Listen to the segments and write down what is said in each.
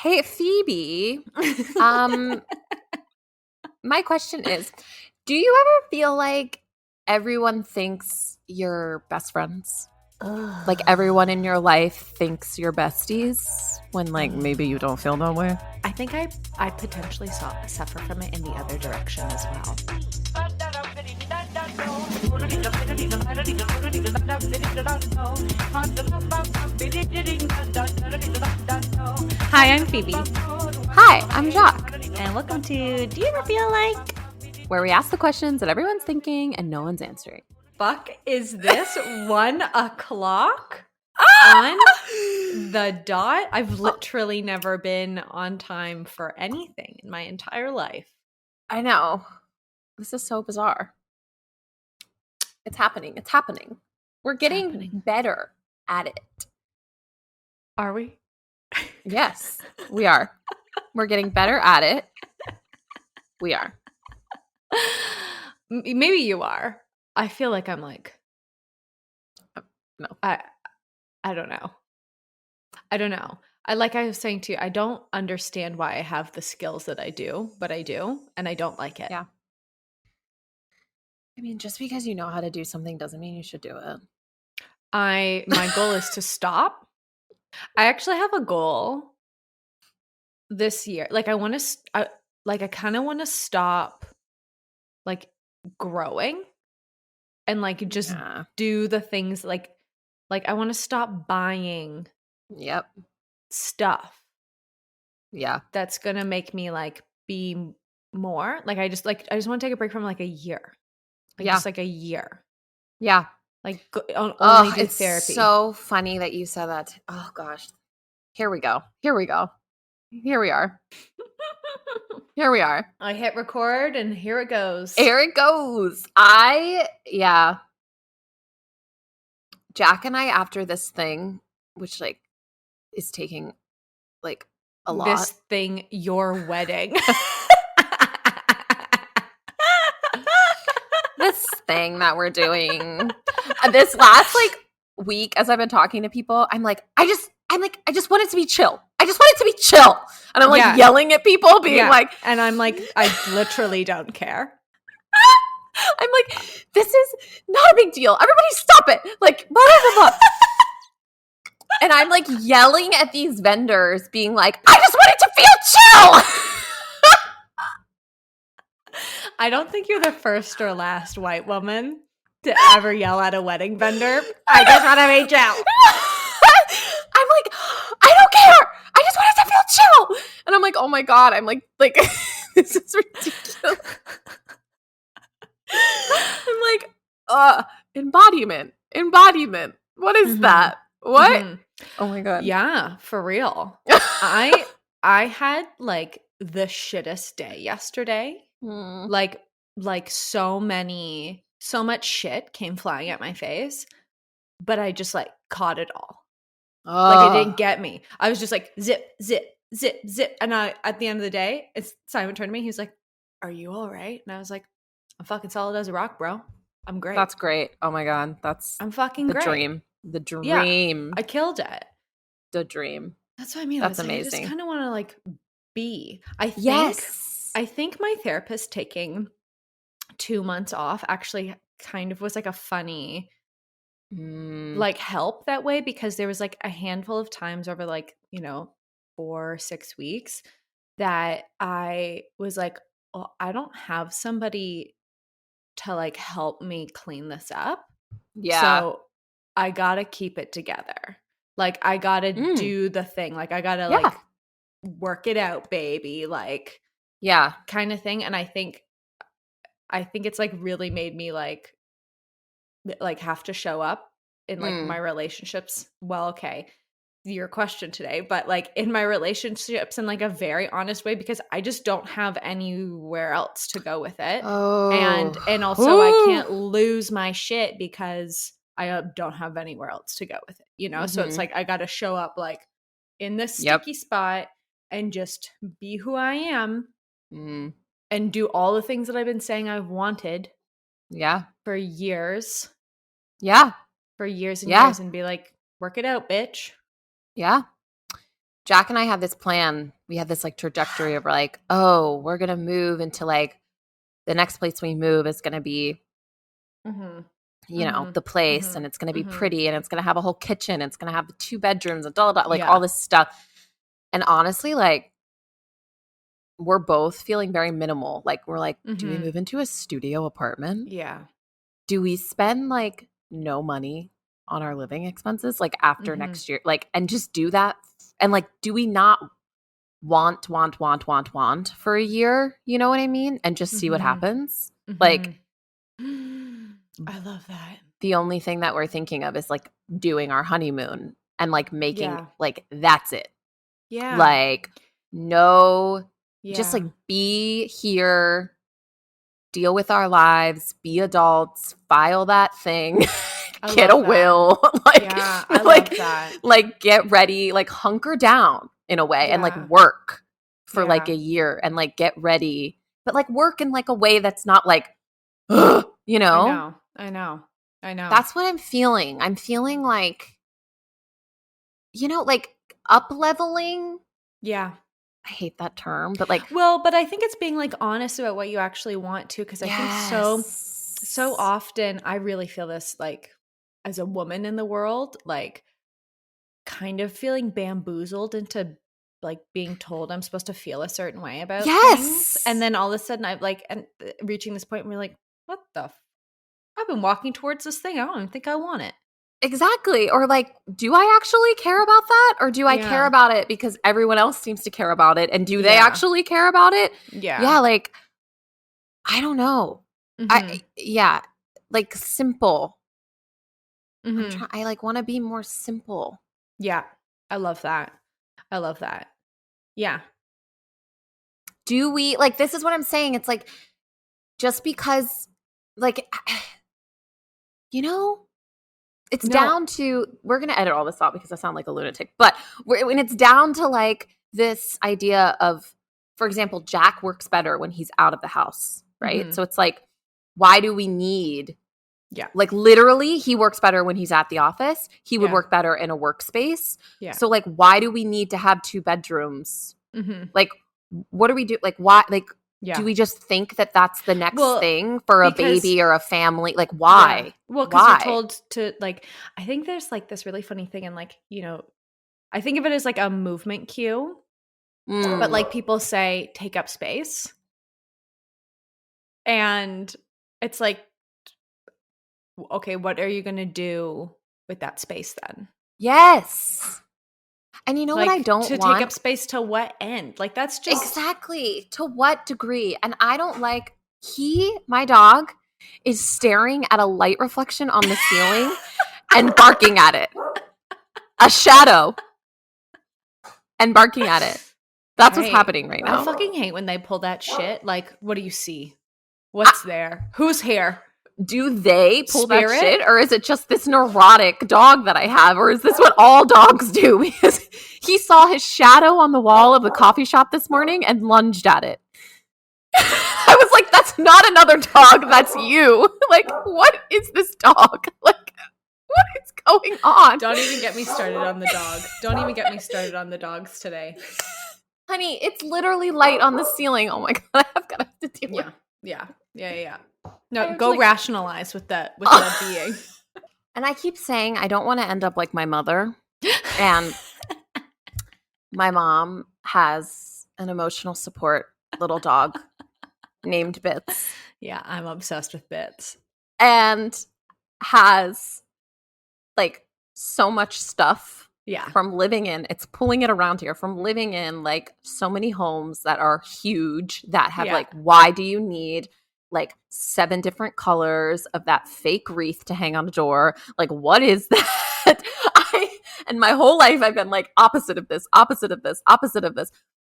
Hey, Phoebe. Um, my question is, do you ever feel like everyone thinks you're best friends? Like everyone in your life thinks you're besties when maybe you don't feel that way? I think I potentially suffer from it in the other direction as well. Hi, I'm Phoebe. Hi, I'm Jacque. And welcome to Do You Ever Feel Like? Where we ask the questions that everyone's thinking and no one's answering. Fuck, is this 1 o'clock on the dot? I've literally never been on time for anything in my entire life. I know. This is so bizarre. It's happening. It's happening. We're getting better at it. Are we? Yes, we are. We're getting better at it. We are. Maybe you are. I feel like I'm like, no. I don't know. I don't know. Like I was saying to you, I don't understand why I have the skills that I do, but I do, and I don't like it. Yeah. I mean, just because you know how to do something doesn't mean you should do it. My goal is to stop. I actually have a goal this year. Like I want to, I kind of want to stop, like growing, and like just do the things like I want to stop buying. Yep. Stuff. Yeah. That's gonna make me like be more. I just want to take a break from like a year. Just like a year. Yeah. Like only do it's therapy. So funny that you said that. Oh gosh. Here we go. Here we are. Here we are. I hit record and here it goes. Here it goes. Jacque and I, after this thing, which like is taking like a lot. This thing, your wedding. This thing that we're doing. This last week, as I've been talking to people, I'm like, I just want it to be chill. I just want it to be chill. And I'm yelling at people, being and I'm like, I literally don't care. I'm like, this is not a big deal. Everybody stop it. Like, blah, blah, blah. And I'm like yelling at these vendors, being like, I just want it to feel chill. I don't think you're the first or last white woman to ever yell at a wedding vendor. I just want to be chill. I'm like, I don't care. I just want it to feel chill. And I'm like, oh my God. I'm like, this is ridiculous. I'm like, embodiment. What is that? What? Mm-hmm. Oh my God. Yeah, for real. I had like the shittest day yesterday. Like so much shit came flying at my face, but I just like caught it all. Like it didn't get me. I was just like zip, zip, zip, zip. And at the end of the day, Simon turned to me. He was like, "Are you all right?" And I was like, "I'm fucking solid as a rock, bro. I'm great." That's great. Oh my God. I'm fucking the great. Dream. The dream. Yeah, I killed it. The dream. That's what I mean. That's amazing. I just kind of want to like be. I think my therapist taking 2 months off actually kind of was like a funny like help that way, because there was like a handful of times over 4 or 6 weeks that I was like, well, I don't have somebody to like help me clean this up. Yeah. So I gotta keep it together. Like I gotta do the thing. Like I gotta like work it out, baby. Like kind of thing. And I think it's like really made me like have to show up in like my relationships. Well, okay, your question today, but like in my relationships in like a very honest way, because I just don't have anywhere else to go with it. And also I can't lose my shit because I don't have anywhere else to go with it, So it's like I got to show up like in this sticky spot and just be who I am and do all the things that I've been saying I've wanted for years. Yeah. For years and years, and be like, work it out, bitch. Yeah. Jacque and I had this plan. We had this like trajectory of like, oh, we're going to move into like the next place we move is going to be, you know, the place, and it's going to be pretty, and it's going to have a whole kitchen. It's going to have the 2 bedrooms and like all this stuff. And honestly, like, we're both feeling very minimal. Like, we're like, do we move into a studio apartment? Yeah. Do we spend like no money on our living expenses like after next year? Like, and just do that. And like, do we not want for a year? You know what I mean? And just see what happens. Like, I love that. The only thing that we're thinking of is like doing our honeymoon and like making like, that's it. Yeah. Like, no, just like be here, deal with our lives, be adults, file that thing, get a will. Like, I love that. Like, get ready, like hunker down in a way and like work for like a year and like get ready, but like work in like a way that's not like, you know? I know. That's what I'm feeling. I'm feeling like, you know, like up-leveling. Yeah. I hate that term, but like. Well, but I think it's being like honest about what you actually want to, because I think so often I really feel this like as a woman in the world, like kind of feeling bamboozled into like being told I'm supposed to feel a certain way about things. And then all of a sudden I've like, and reaching this point where you're like, what the I've been walking towards this thing. I don't even think I want it. Exactly. Or like, do I actually care about that? Or do I care about it because everyone else seems to care about it? And do they actually care about it? Yeah. Yeah. Like, I don't know. Like simple. I like want to be more simple. Yeah. I love that. Yeah. Do we like, this is what I'm saying. It's like, just because like, you know, it's down to, we're going to edit all this out because I sound like a lunatic, but when it's down to like this idea of, for example, Jacque works better when he's out of the house, right? So it's like, why do we need, like literally he works better when he's at the office. He would work better in a workspace. Yeah. So like, why do we need to have 2 bedrooms? Like, what do we do? Like, why, like, do we just think that that's the next thing for a baby or a family? Like, why? Yeah. Well, because you're told to, like, I think there's, like, this really funny thing, and, like, you know, I think of it as, like, a movement cue. But, like, people say, take up space. And it's like, okay, what are you going to do with that space then? Yes. And you know like, what I don't want? To take up space to what end? Like, that's just. Exactly. To what degree? And I don't like, my dog, is staring at a light reflection on the ceiling and barking at it. A shadow. And barking at it. That's what's happening right now. I fucking hate when they pull that shit. Like, what do you see? What's there? Who's here? Do they pull that shit? Or is it just this neurotic dog that I have? Or is this what all dogs do? Because he saw his shadow on the wall of the coffee shop this morning and lunged at it. I was like, that's not another dog. That's you. Like, what is this dog? Like, what is going on? Don't even get me started on the dog. Don't even get me started on the dogs today. Honey, it's literally light on the ceiling. Oh my God, I've got to deal with it. Yeah. No, go like, rationalize with that being. And I keep saying I don't want to end up like my mother. And my mom has an emotional support little dog named Bits. Yeah, I'm obsessed with Bits. And has like so much stuff from living in, it's pulling it around here, from living in like so many homes that are huge that have like, why do you need like 7 different colors of that fake wreath to hang on a door? Like, what is that? And my whole life I've been like opposite of this.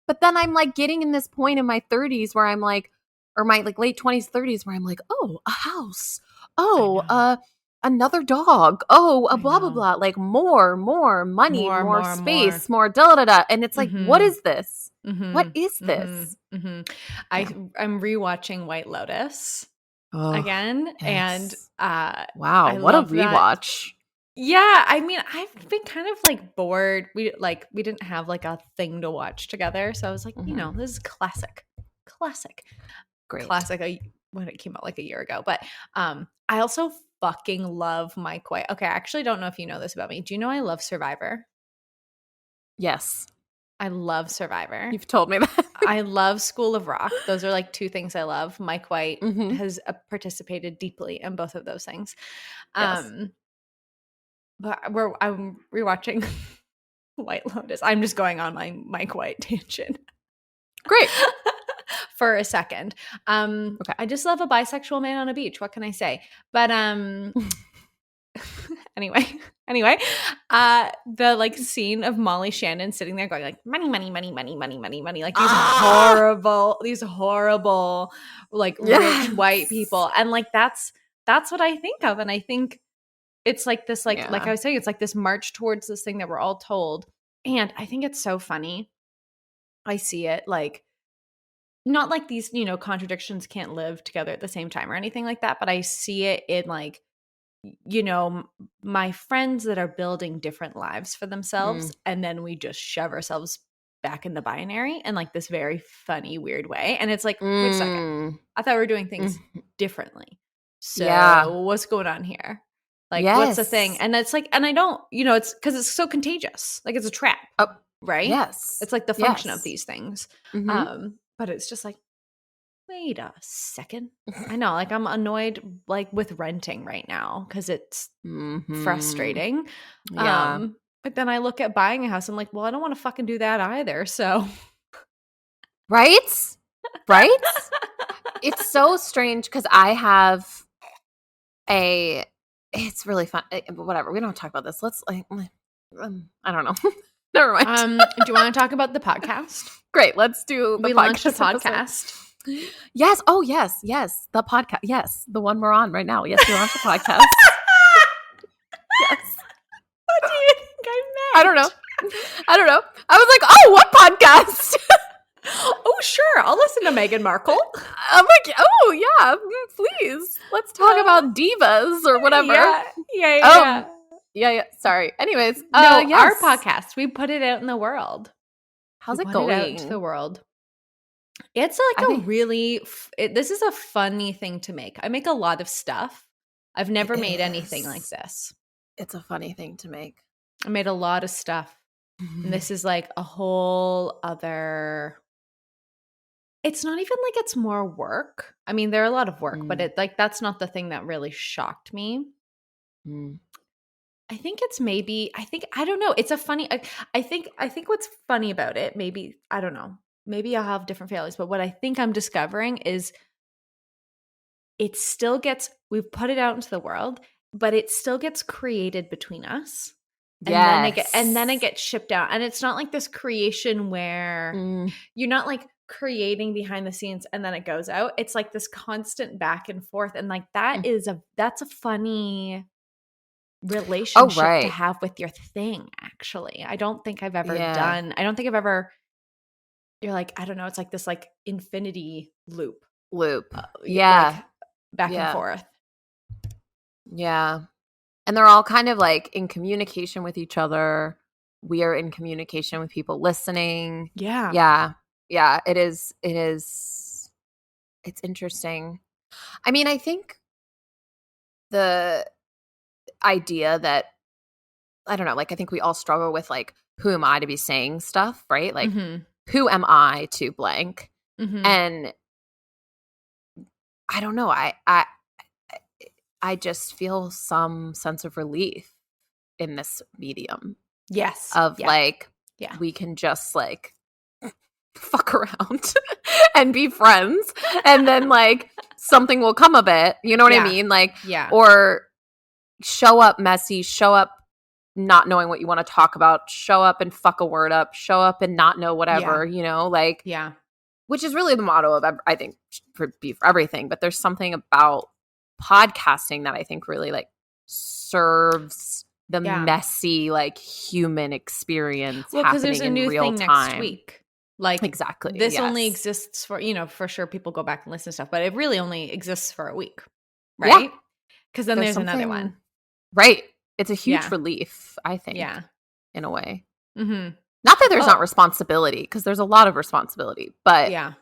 But then I'm like getting in this point in my 30s where I'm like, or my like late 20s, 30s where I'm like, oh, a house. Oh, another dog. Oh, blah, blah, blah. Like more money, more space, more da-da-da-da. And it's like, what is this? What is this? I'm rewatching White Lotus again. Yes. And wow, what a rewatch. Yeah, I mean, I've been kind of like bored. We didn't have like a thing to watch together, so I was like, this is classic, great, classic. When it came out like a year ago, but I also fucking love Mike White. Okay, I actually don't know if you know this about me. Do you know I love Survivor? Yes, I love Survivor. You've told me that. I love School of Rock. Those are like two things I love. Mike White has participated deeply in both of those things. Yes. But I'm rewatching White Lotus. I'm just going on my Mike White tangent. Great. For a second. Okay. I just love a bisexual man on a beach. What can I say? But anyway, the like scene of Molly Shannon sitting there going like money, money, money, money, money, money, money, like these horrible like rich white people. And like that's what I think of. And I think it's like this, like I was saying, it's like this march towards this thing that we're all told. And I think it's so funny. I see it like, not like these, contradictions can't live together at the same time or anything like that. But I see it in like, my friends that are building different lives for themselves. And then we just shove ourselves back in the binary in like this very funny, weird way. And it's like, wait a second. I thought we were doing things differently. So what's going on here? Like, what's the thing? And it's like, and I don't, it's because it's so contagious. Like it's a trap, right? Yes. It's like the function of these things. But it's just like, wait a second. I know, like I'm annoyed like with renting right now because it's frustrating. Yeah. But then I look at buying a house. I'm like, well, I don't want to fucking do that either. So, right? It's so strange because I have it's really fun. Whatever. We don't talk about this. Let's I don't know. Never mind. Do you want to talk about the podcast? Great. Let's do we launched a podcast. Yes. Oh, yes. Yes. The podcast. Yes. The one we're on right now. Yes. We launched a podcast. Yes. What do you think I meant? I don't know. I was like, oh, what podcast? Oh, sure. I'll listen to Meghan Markle. I'm like, oh, yeah. Please. Let's talk about divas or whatever. Yeah. Sorry. Anyways. No, our podcast. We put it out in the world. How's it going? Out to the world. It's like this is a funny thing to make. I make a lot of stuff. I've never made anything like this. It's a funny thing to make. I made a lot of stuff. And this is like a whole other, it's not even like it's more work. I mean, there are a lot of work, but that's not the thing that really shocked me. I think it's I don't know. It's a funny, I think what's funny about it, maybe, I don't know. Maybe I'll have different feelings, but what I think I'm discovering is it still gets, we've put it out into the world, but it still gets created between us. And then it gets shipped out. And it's not like this creation where you're not like creating behind the scenes and then it goes out. It's like this constant back and forth. And like that's a funny relationship to have with your thing, actually. I don't think I've ever you're like, I don't know, it's like this like infinity loop. Like back and forth. Yeah. And they're all kind of like in communication with each other. We are in communication with people listening. Yeah. It is. It's interesting. I mean, I think the idea that, I don't know, like I think we all struggle with like, who am I to be saying stuff, right? Like, who am I to blank? And I don't know. I just feel some sense of relief in this medium. Yes. We can just like fuck around and be friends, and then like something will come of it. You know what I mean? Like, or show up messy, show up not knowing what you want to talk about, show up and fuck a word up, show up and not know whatever, which is really the motto of, I think, for everything. But there's something about podcasting that I think really like serves the messy, like human experience happening there's a in new real thing time. Next week. Like exactly. This only exists for, for sure people go back and listen to stuff, but it really only exists for a week. Right? Because then there's another one. Right. it's a huge relief, I think. Yeah. In a way. Mm-hmm. Not that there's not responsibility, because there's a lot of responsibility, but yeah.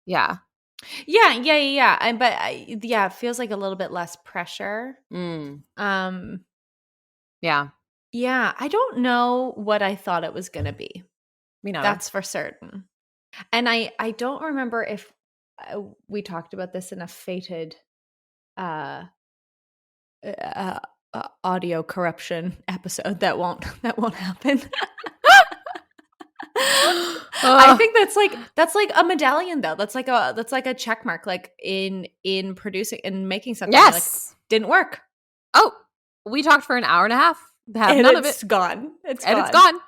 Yeah. But it feels like a little bit less pressure. Yeah. Yeah, I don't know what I thought it was going to be. Me neither. That's for certain. And I don't remember if we talked about this in a fated audio corruption episode that won't happen. I think that's like a medallion though. That's like a check mark, like in producing and making something. Yes. Like, didn't work. Oh, we talked for an hour and a half. And none of it's gone. It's gone.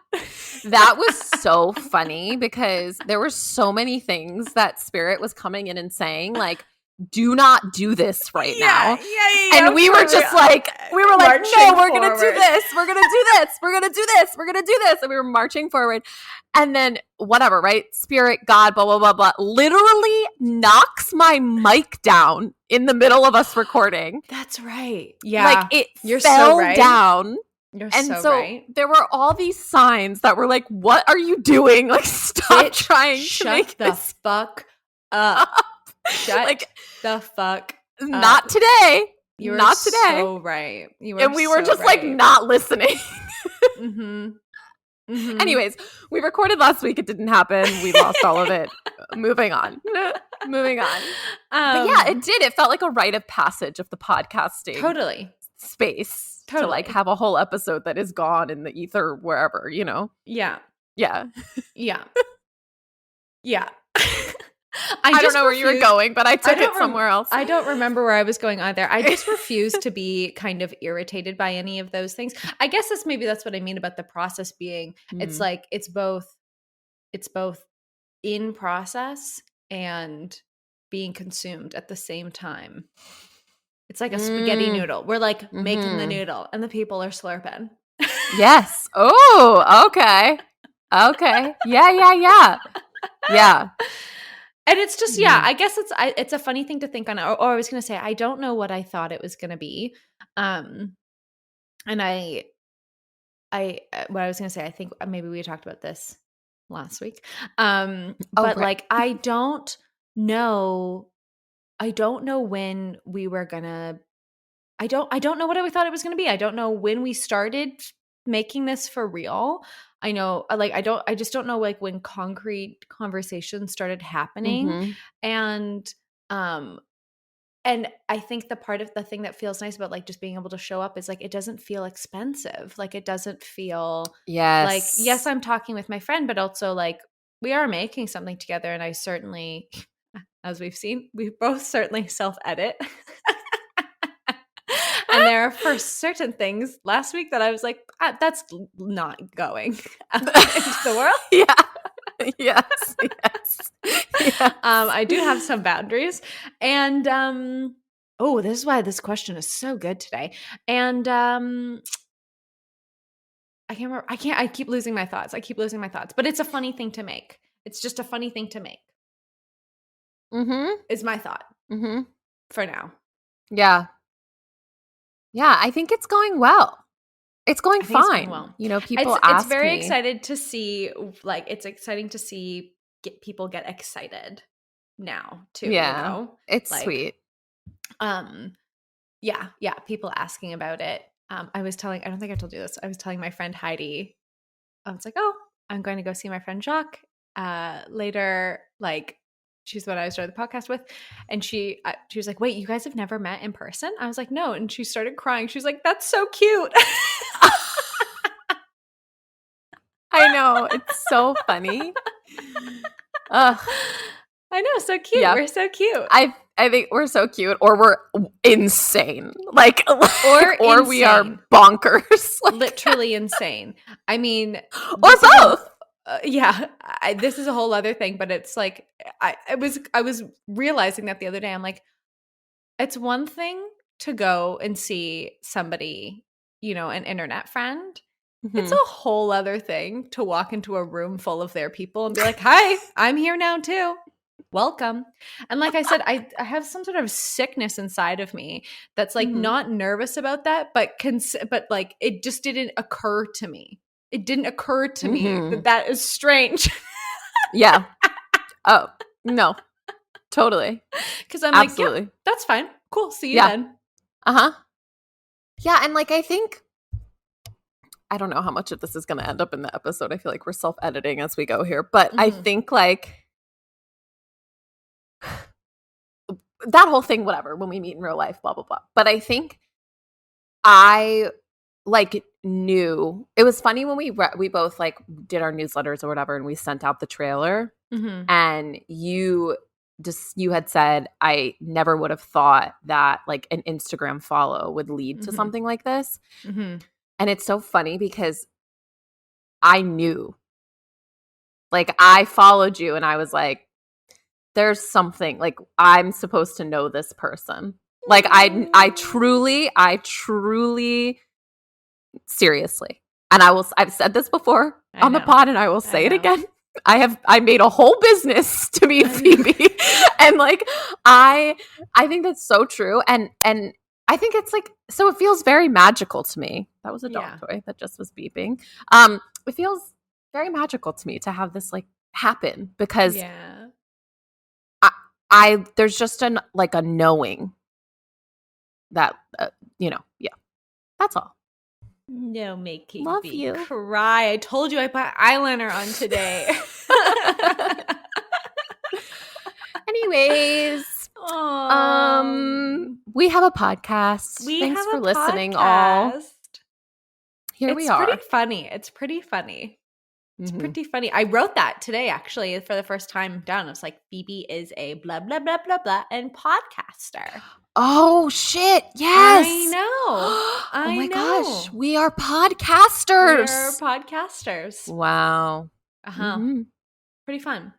That was so funny because there were so many things that Spirit was coming in and saying, like, do not do this right now. And we were just like, no, we're going to do this. We're going to do this. We're going to do this. We're going to do this. And we were marching forward. And then whatever, right? Spirit, God, blah, blah, blah, blah, literally knocks my mic down in the middle of us recording. That's right. Yeah. Like it fell down. You're and so right. There were all these signs that were like, what are you doing? Like, stop trying to make this fuck up. Shut the fuck up. Not today. You're not today. So right. And we were just like not listening. Mm-hmm. Mm-hmm. Anyways, we recorded last week. It didn't happen. We lost all of it. Moving on. But yeah, it did. It felt like a rite of passage of the podcasting space. To like have a whole episode that is gone in the ether wherever, you know? Yeah. Yeah. Yeah. Yeah. I don't know where you were going, but I took it somewhere else. I don't remember where I was going either. I just refuse to be kind of irritated by any of those things. I guess that's what I mean about the process being. It's like it's both in process and being consumed at the same time. It's like a spaghetti noodle. We're like making the noodle and the people are slurping. Yes. Oh, okay. Okay. Yeah. And it's just, I guess it's a funny thing to think on. Or I was going to say, I don't know what I thought it was going to be. And what I was going to say, I think maybe we talked about this last week. But like, I don't know when we were gonna. I don't know what I thought it was gonna be. I don't know when we started making this for real. I know, like, I just don't know, like, when concrete conversations started happening, and I think the thing that feels nice about like just being able to show up is like it doesn't feel expensive. Like it doesn't feel like yes, I'm talking with my friend, but also like we are making something together, and I certainly. As we've seen, we both certainly self-edit. And there are for certain things last week that I was like, that's not going out into the world. Yeah. Yes. I do have some boundaries. And this is why this question is so good today. And I can't remember. I keep losing my thoughts. But it's a funny thing to make. It's just a funny thing to make. Is my thought for now. Yeah, I think it's going well. It's going fine. It's going well. You know, people ask It's very me. excited to see. Like, it's exciting to see people get excited now too. Yeah, you know? It's like, sweet. Yeah. People asking about it. I don't think I told you this. I was telling my friend Heidi. I was like, I'm going to go see my friend Jacque later. Like. She's what I started the podcast with. And she was like, wait, you guys have never met in person? I was like, no. And she started crying. She was like, that's so cute. I know. It's so funny. I know. So cute. Yeah. We're so cute. I think we're so cute, or we're insane. Like, or we are bonkers. Like, literally insane. I mean. Or both. This is a whole other thing, but it's like I was realizing that the other day. I'm like, it's one thing to go and see somebody, you know, an internet friend. It's a whole other thing to walk into a room full of their people and be like, hi, I'm here now too. welcome. And like I said, I have some sort of sickness inside of me that's like not nervous about that, but like it just didn't occur to me. It didn't occur to me that is strange. Yeah. Oh, no. Totally. Because I'm like, yeah, that's fine. Cool. See you then. Uh-huh. Yeah, and like I think I don't know how much of this is going to end up in the episode. I feel like we're self-editing as we go here, but I think like that whole thing, whatever, when we meet in real life, blah, blah, blah. But I think I like knew it was funny when we both like did our newsletters or whatever, and we sent out the trailer and you had said, I never would have thought that like an Instagram follow would lead to something like this. And it's so funny because I knew, like I followed you and I was like, there's something, like I'm supposed to know this person. Like I truly, seriously. And I've said this before on the pod and I will say it again. I made a whole business to meet Phoebe. And like, I think that's so true. And I think it's like, so it feels very magical to me. That was a dog toy that just was beeping. It feels very magical to me to have this like happen because I there's just a knowing that, that's all. No making Love me you. Cry. I told you I put eyeliner on today. Anyways, we have a podcast. Thanks for listening, all. Here we are. It's pretty funny. It's pretty funny. I wrote that today, actually, for the first time down. I was like, Phoebe is a blah, blah, blah, blah, blah, and podcaster. Oh, shit. Yes. I know. Oh, my gosh. We are podcasters. We're podcasters. Wow. Pretty fun.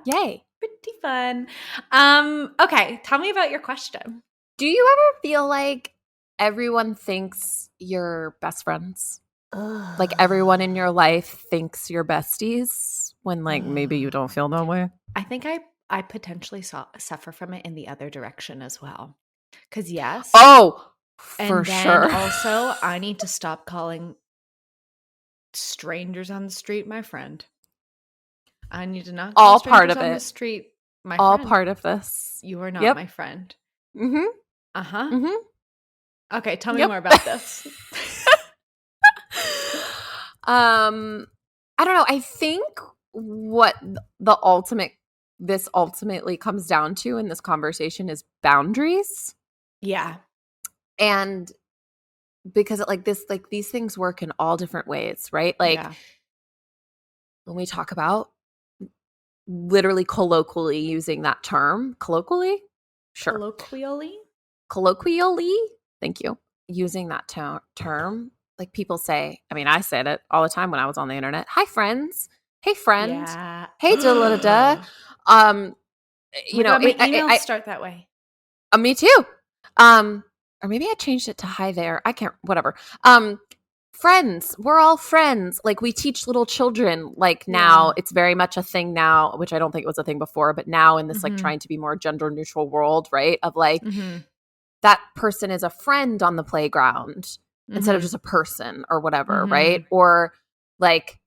Yay. Pretty fun. Okay. Tell me about your question. Do you ever feel like everyone thinks you're best friends? Like everyone in your life thinks you're besties when like maybe you don't feel that way? I think I potentially suffer from it in the other direction as well. Because yes. Oh, for sure. Also, I need to stop calling strangers on the street my friend. I need to not call strangers on the street my friend. All part of this. You are not my friend. Okay, tell me more about this. I don't know. I think what this ultimately comes down to in this conversation is boundaries. Yeah. And because these things work in all different ways, right? Like when we talk about literally colloquially using that term, colloquially? Sure. Colloquially? Thank you. Using that term. Like people say, I mean, I said it all the time when I was on the internet. Hi, friends. Hey, friend. Yeah. Hey, da-da-da-da. My emails start that way. Me too. Or maybe I changed it to hi there. I can't, whatever. Friends. We're all friends. Like we teach little children, like now it's very much a thing now, which I don't think it was a thing before, but now in this like trying to be more gender neutral world, right? Of like that person is a friend on the playground. Instead of just a person or whatever, right? Or like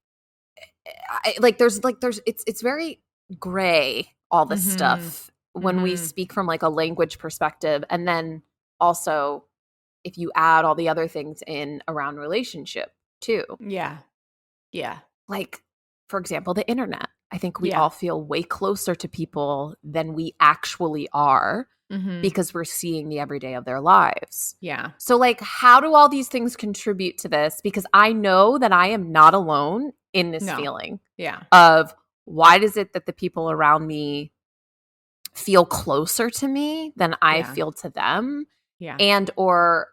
there's it's very gray, all this stuff when we speak from like a language perspective. And then also if you add all the other things in around relationship too. Yeah. Like, for example, the internet. I think we all feel way closer to people than we actually are. Because we're seeing the everyday of their lives. Yeah. So like, how do all these things contribute to this? Because I know that I am not alone in this feeling of why is it that the people around me feel closer to me than I feel to them? Yeah. And or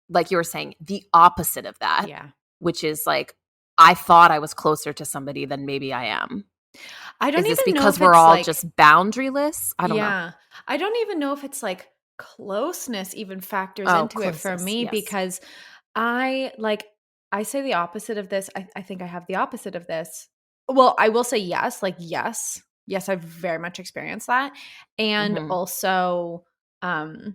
like you were saying, the opposite of that. Yeah. Which is like, I thought I was closer to somebody than maybe I am. I don't is this even know because if we're it's all like, just boundaryless? I don't know. I don't even know if it's like closeness even factors into it for me because I say the opposite of this. I think I have the opposite of this. Well, I will say yes, like yes, Yes, I've very much experienced that. And also, I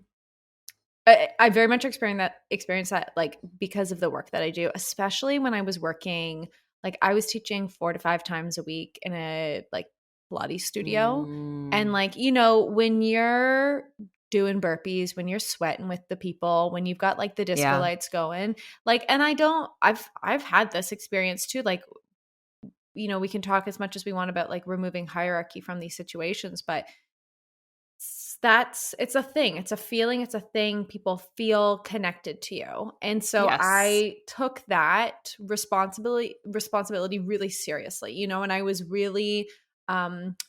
very much experienced that like because of the work that I do, especially when I was working, like I was teaching 4 to 5 times a week in a like Pilates studio. And like, you know, when you're doing burpees, when you're sweating with the people, when you've got like the disco lights going, like, and I've had this experience too. Like, you know, we can talk as much as we want about like removing hierarchy from these situations, but it's a thing. It's a feeling. It's a thing. People feel connected to you. And so I took that responsibility really seriously, you know, and I was really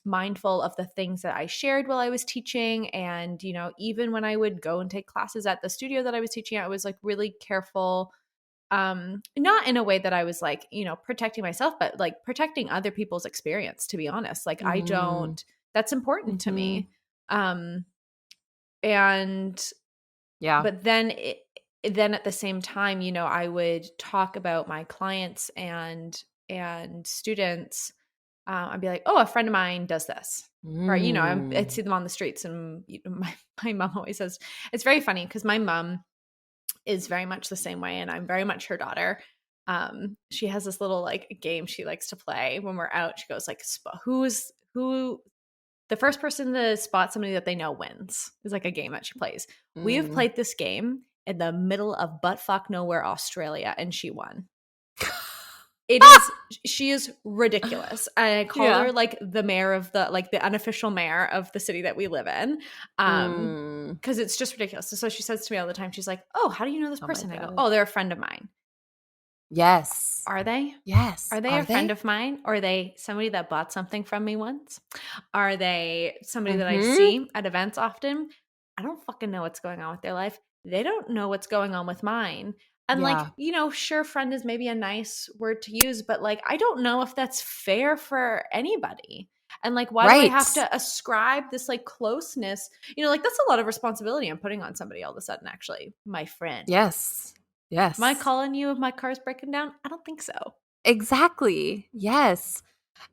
mindful of the things that I shared while I was teaching. And, you know, even when I would go and take classes at the studio that I was teaching at, I was like really careful, not in a way that I was like, you know, protecting myself, but like protecting other people's experience, to be honest. Like that's important to me. And but then then at the same time, you know, I would talk about my clients and students. I'd be like, oh, a friend of mine does this. Or, you know, I'd see them on the streets, and you know, my mom always says, it's very funny because my mom is very much the same way, and I'm very much her daughter. She has this little like game she likes to play when we're out. She goes like, who the first person to spot somebody that they know wins. Is like a game that she plays. We have played this game in the middle of buttfuck nowhere, Australia, and she won. She is ridiculous. I call her like the mayor of the unofficial mayor of the city that we live in. Because it's just ridiculous. So she says to me all the time, she's like, oh, how do you know this person? I go, oh, they're a friend of mine. Yes. Are they? Yes. Are they a friend of mine? Or are they somebody that bought something from me once? Are they somebody that I see at events often? I don't fucking know what's going on with their life. They don't know what's going on with mine. And like, you know, sure, friend is maybe a nice word to use, but like, I don't know if that's fair for anybody. And like, why do I have to ascribe this like closeness? You know, like that's a lot of responsibility I'm putting on somebody all of a sudden, actually, my friend. Yes. Yes. Am I calling you if my car's breaking down? I don't think so. Exactly. Yes.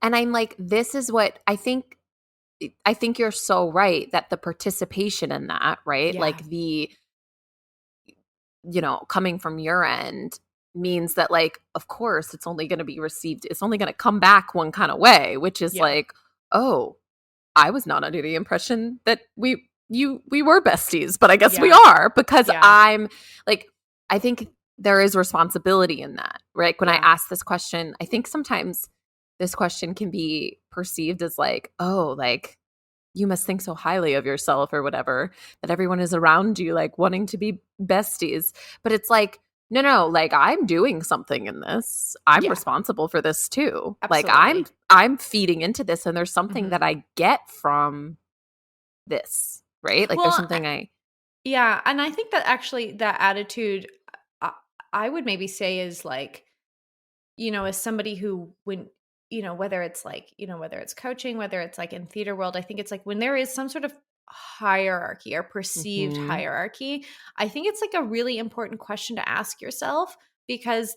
And I'm like, this is what I think you're so right that the participation in that, right? Yeah. Like the, you know, coming from your end means that like, of course, it's only going to be received. It's only going to come back one kind of way, which is like, oh, I was not under the impression that we were besties, but I guess we are, because I'm like, I think there is responsibility in that, right? When I ask this question, I think sometimes this question can be perceived as like, oh, like you must think so highly of yourself or whatever, that everyone is around you like wanting to be besties. But it's like, no, like I'm doing something in this. I'm responsible for this too. Absolutely. Like I'm feeding into this, and there's something that I get from this, right? Like there's something yeah. And I think that actually that attitude, I would maybe say is like, you know, as somebody who, when, you know, whether it's like, you know, whether it's coaching, whether it's like in theater world, I think it's like when there is some sort of hierarchy or perceived hierarchy, I think it's like a really important question to ask yourself, because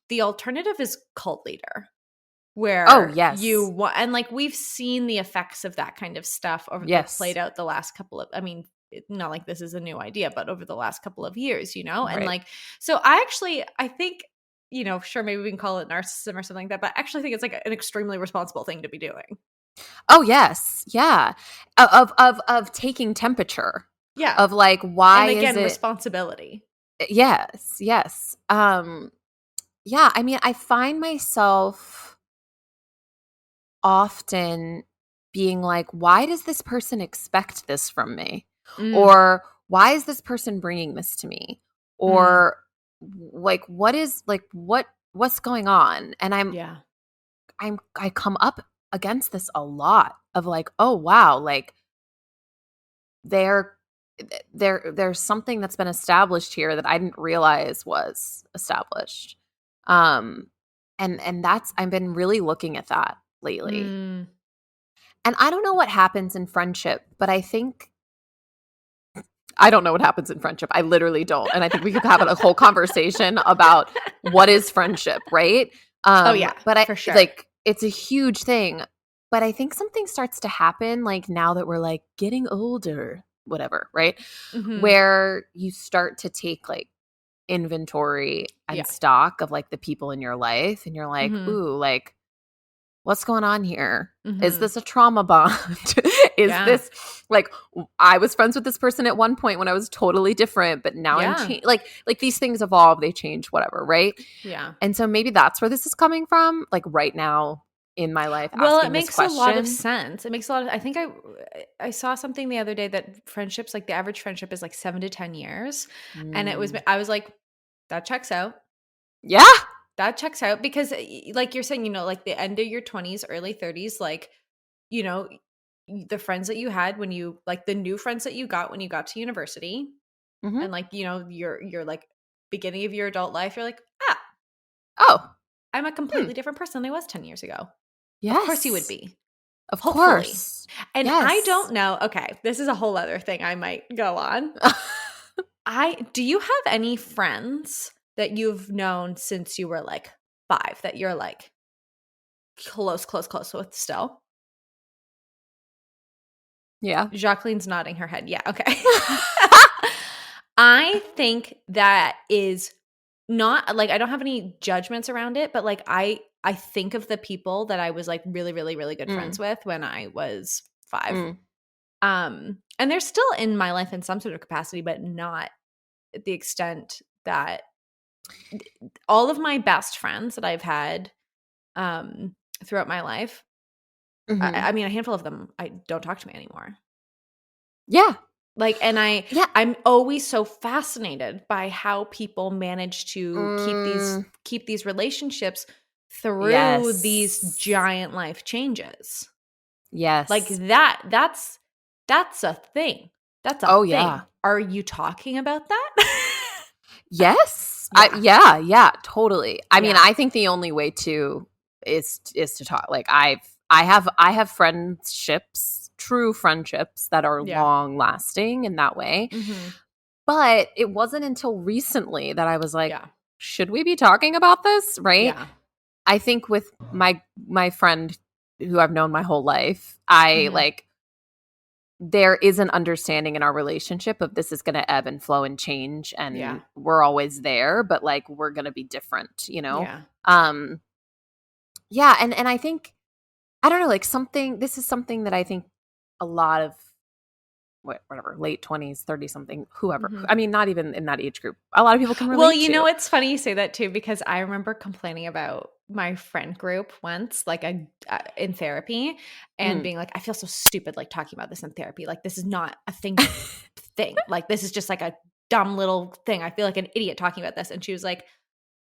the alternative is cult leader, where and like we've seen the effects of that kind of stuff over that's played out the last couple of, I mean, not like this is a new idea, but over the last couple of years, you know? And like, so I think, you know, sure, maybe we can call it narcissism or something like that, but I actually think it's like an extremely responsible thing to be doing. Oh, yes. Yeah. Of taking temperature. Yeah. Of like, why and again, is it responsibility? Yes. Yes. Yeah. I mean, I find myself often being like, why does this person expect this from me? Or why is this person bringing this to me? Or like, what's going on? And I come up against this a lot of like, oh wow, like there's something that's been established here that I didn't realize was established. And that's, I've been really looking at that lately. And I don't know what happens in friendship, but I think I don't know what happens in friendship. I literally don't. And I think we could have a whole conversation about what is friendship, right? Oh yeah, but for sure. Like, it's a huge thing. But I think something starts to happen like now that we're like getting older, whatever, right? Where you start to take like inventory and stock of like the people in your life, and you're like, ooh, like, what's going on here? Is this a trauma bond? Is this like, I was friends with this person at one point when I was totally different, but now I'm like these things evolve, they change, whatever, right? Yeah. And so maybe that's where this is coming from, like right now in my life. Well, it makes a lot of sense. It makes a lot of, I think I saw something the other day that friendships, like the average friendship is like 7 to 10 years. And I was like, that checks out. Yeah. That checks out because like you're saying, like the end of your 20s, early 30s, like, the friends that you had when you, like the new friends that you got when you got to university and like, you're like beginning of your adult life, you're like, I'm a completely different person than I was 10 years ago. Yes. Of course you would be. Of course. And I don't know. Okay. This is a whole other thing I might go on. Do you have any friends that you've known since you were like 5 that you're like close with still? Yeah. Jacqueline's nodding her head. Yeah. Okay. I think that is not like, I don't have any judgments around it, but like I think of the people that I was like really, really, really good friends with when I was 5. And they're still in my life in some sort of capacity, but not at the extent that all of my best friends that I've had throughout my life, I mean, a handful of them, I don't talk to me anymore. Yeah. Like, and I'm always so fascinated by how people manage to keep these relationships through these giant life changes. Yes. Like that's a thing. That's a thing. Yeah. Are you talking about that? Yes. Yeah, totally. I mean, I think the only way to is to talk. Like I have friendships, true friendships that are long lasting in that way. But it wasn't until recently that I was like, should we be talking about this? Right. Yeah. I think with my friend who I've known my whole life, I like, there is an understanding in our relationship of this is going to ebb and flow and change, and we're always there, but like we're going to be different, Yeah. And I think, I don't know, like this is something that I think a lot of whatever, late 20s, 30 something, whoever. I mean, not even in that age group. A lot of people can relate Well, it's funny you say that too, because I remember complaining about my friend group once, like in therapy, and being like, I feel so stupid, like talking about this in therapy. Like, this is not a thing. Like, this is just like a dumb little thing. I feel like an idiot talking about this. And she was like,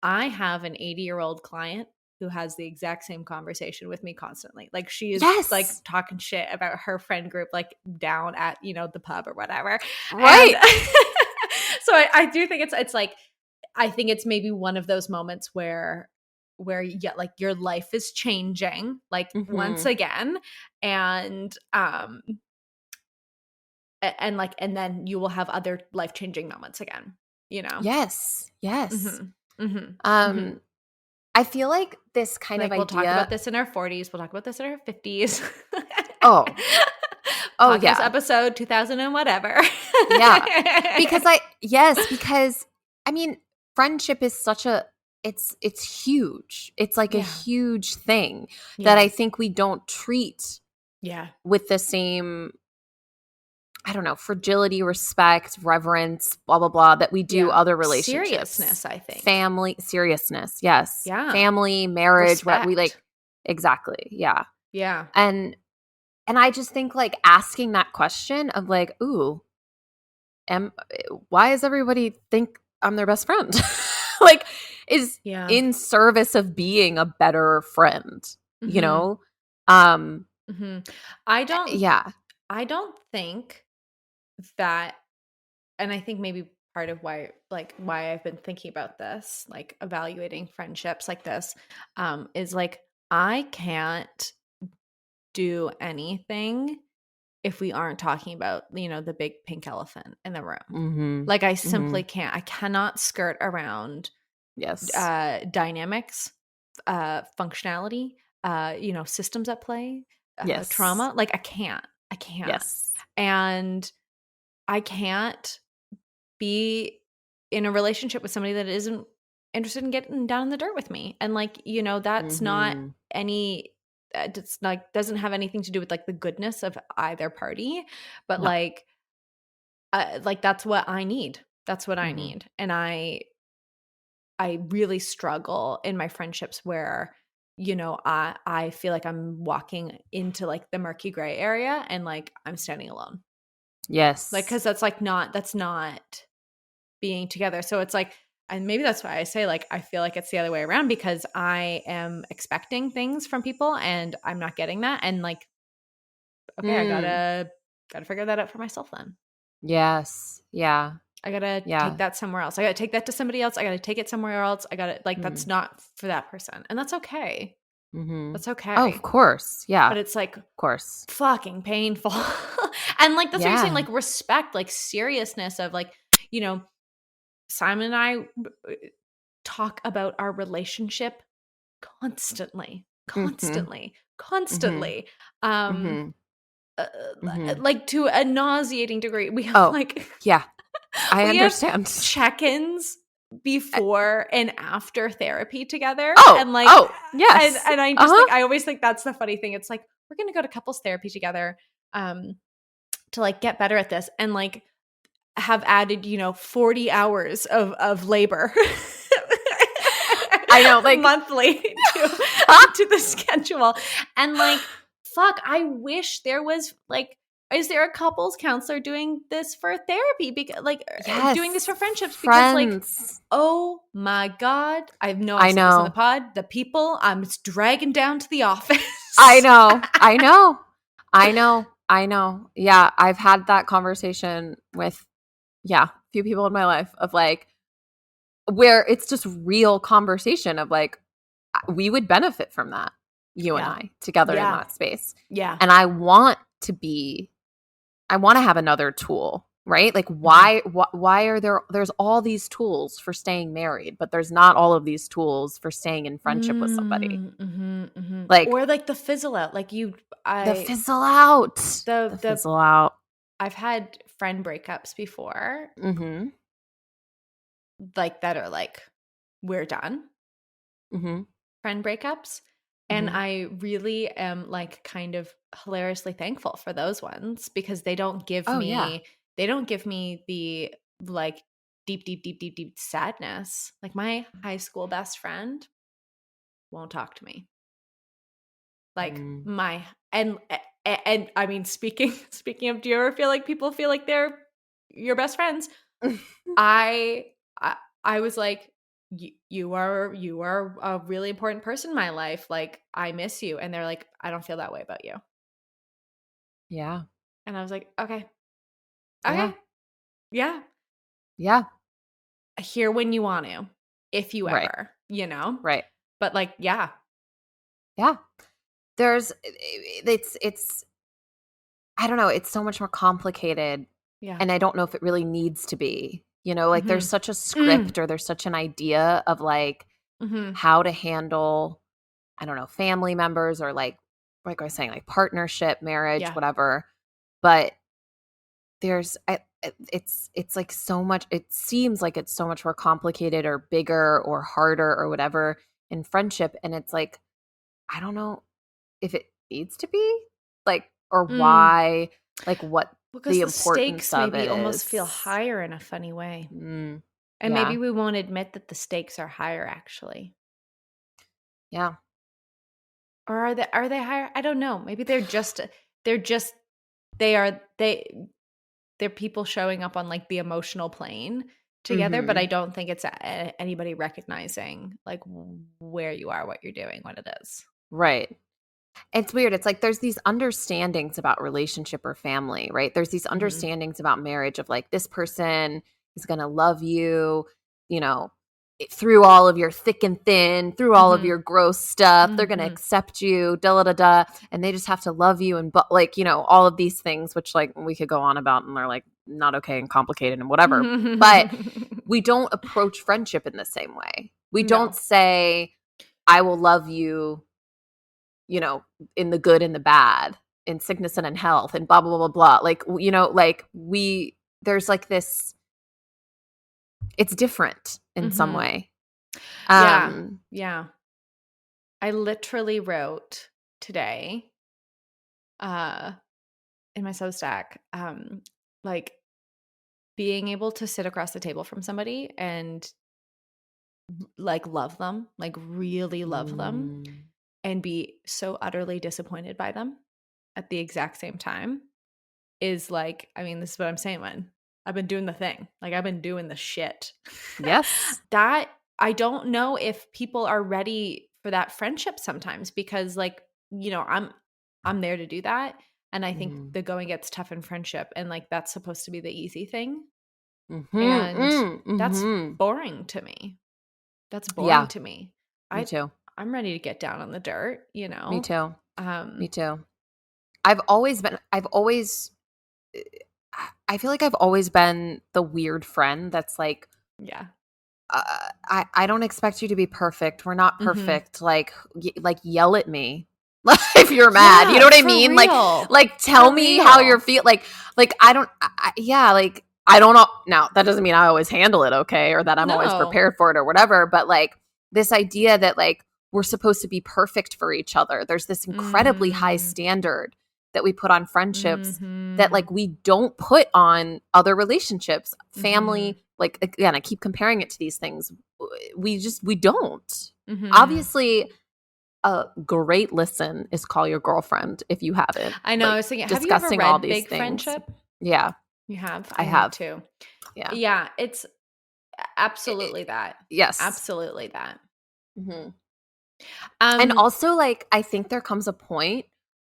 I have an 80-year-old client who has the exact same conversation with me constantly. Like, she is like talking shit about her friend group, like down at, the pub or whatever. Right. So I do think it's like, I think it's maybe one of those moments where like your life is changing, like once again. And then you will have other life-changing moments again, Yes. I feel like this kind of idea. We'll talk about this in our 40s. We'll talk about this in our 50s. Oh, Podcast episode 2000 and whatever. Yeah, because I mean, friendship is such a it's huge. It's like a huge thing that I think we don't treat with the same, I don't know, fragility, respect, reverence, blah, blah, blah, that we do other relationships. Seriousness, I think. Family, seriousness, yes. Yeah. Family, marriage, what we like, exactly, yeah. Yeah. And I just think like asking that question of like, ooh, why does everybody think I'm their best friend? Like, is in service of being a better friend, I don't think that, and I think maybe part of why I've been thinking about this, like evaluating friendships like this, is like, I can't do anything if we aren't talking about, the big pink elephant in the room. Like, I simply can't. I cannot skirt around dynamics, functionality, systems at play, trauma. Like I can't. Yes. And I can't be in a relationship with somebody that isn't interested in getting down in the dirt with me. And like, you know, that's not any, it's like, doesn't have anything to do with like the goodness of either party, but like that's what I need. That's what I need. And I really struggle in my friendships where, you know, I feel like I'm walking into like the murky gray area and like I'm standing alone. Yes. Like, cause that's not being together. So it's like, and maybe that's why I say like, I feel like it's the other way around because I am expecting things from people and I'm not getting that. And like, okay, I gotta figure that out for myself then. Yes. Yeah. I gotta take that somewhere else. I gotta take that to somebody else. I gotta take it somewhere else. I gotta like that's not for that person, and that's okay. That's okay. Oh, of course, yeah. But it's like, of course, fucking painful, and like that's what you're saying. Like respect, like seriousness of like, you know, Simon and I talk about our relationship constantly. Like to a nauseating degree. We have I understand check-ins before and after therapy together. And like, yes. And I just like, I always think that's the funny thing. It's like, we're going to go to couples therapy together to like get better at this and like have added, you know, 40 hours of labor. I know, like monthly to the schedule. And like, fuck, I wish there was like, is there a couples counselor doing this for therapy? Because like doing this for friendships? Because like, oh my God, I've said this on the pod. The people I'm dragging down to the office. I know. Yeah, I've had that conversation with a few people in my life of like where it's just real conversation of like we would benefit from that, you and I together in that space. Yeah, and I want to have another tool, right? Like why are there's all these tools for staying married, but there's not all of these tools for staying in friendship with somebody. Like, or like the fizzle out, like the fizzle out, the fizzle out. I've had friend breakups before, like that are like, we're done. Friend breakups. And I really am like kind of hilariously thankful for those ones because they don't give me the like deep sadness. Like my high school best friend won't talk to me. Like and I mean speaking of, do you ever feel like people feel like they're your best friends? I was like, you are a really important person in my life. Like, I miss you. And they're like, I don't feel that way about you. Yeah. And I was like, okay. Yeah. Here when you want to, if you ever, you know? Right. But like, yeah. There's, it's, I don't know. It's so much more complicated. Yeah. And I don't know if it really needs to be. You know, like there's such a script or there's such an idea of like how to handle, I don't know, family members or like I was saying, like partnership, marriage, whatever. But there's, it's like so much, it seems like it's so much more complicated or bigger or harder or whatever in friendship. And it's like, I don't know if it needs to be like, or why, like what. Because the stakes maybe almost feel higher in a funny way. And maybe we won't admit that the stakes are higher actually. Yeah. Or are they higher? I don't know. Maybe they're people showing up on like the emotional plane together, but I don't think it's anybody recognizing like where you are, what you're doing, what it is. Right. It's weird. It's like there's these understandings about relationship or family, right? There's these understandings about marriage of like this person is going to love you, you know, through all of your thick and thin, through all of your gross stuff. They're going to accept you, and they just have to love you and like, you know, all of these things, which like we could go on about and they're like not okay and complicated and whatever. But we don't approach friendship in the same way. We don't say, I will love you, you know, in the good and the bad, in sickness and in health, and blah, blah, blah, blah, blah. Like, you know, like there's like this, it's different in some way. Yeah. I literally wrote today, in my Substack, like being able to sit across the table from somebody and like love them, like really love them, and be so utterly disappointed by them at the exact same time is like, I mean, this is what I'm saying, when I've been doing the thing, like I've been doing the shit. Yes. That I don't know if people are ready for that friendship sometimes, because like, you know, I'm there to do that. And I think the going gets tough in friendship, and like that's supposed to be the easy thing. And that's boring to me. That's boring to me. Me too. I'm ready to get down on the dirt, you know? Me too. Me too. I feel like I've always been the weird friend that's like, yeah, I don't expect you to be perfect. We're not perfect. Like yell at me if you're mad. You know what I mean? Real. Like tell me how you're feeling. Like I don't know. Now that doesn't mean I always handle it okay, or that I'm always prepared for it or whatever. But like this idea that like we're supposed to be perfect for each other. There's this incredibly high standard that we put on friendships that like we don't put on other relationships, family. Like, again, I keep comparing it to these things. We don't. Obviously, a great listen is Call Your Girlfriend if you haven't. I know. Like, I was thinking, have you ever read Big Friendship? Yeah. You have? I have too. Yeah. Yeah. It's absolutely that. Yes. Absolutely that. And also, like, I think there comes a point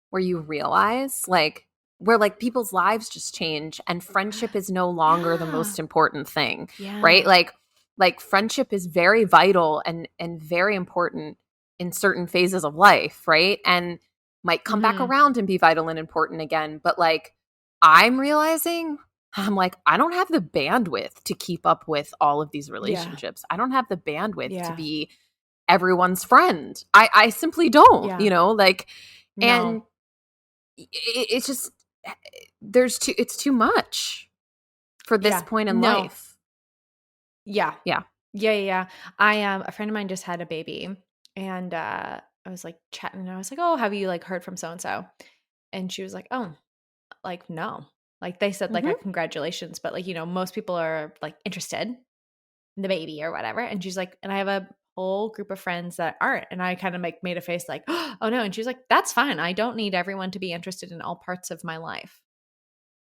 where you realize, like, where like people's lives just change and friendship is no longer the most important thing, right? Like friendship is very vital and very important in certain phases of life, right? And might come back around and be vital and important again. But like I'm realizing, I'm like, I don't have the bandwidth to keep up with all of these relationships. I don't have the bandwidth to be everyone's friend. I simply don't, you know, like, and it's just, it's too much for this point in life. Yeah. A friend of mine just had a baby, and I was like chatting, and I was like, oh, have you like heard from so-and-so? And she was like, oh, like, no. Like they said like a congratulations, but like, you know, most people are like interested in the baby or whatever. And she's like, and I have a whole group of friends that aren't. And I kind of like made a face like, oh no. And she's like, that's fine. I don't need everyone to be interested in all parts of my life.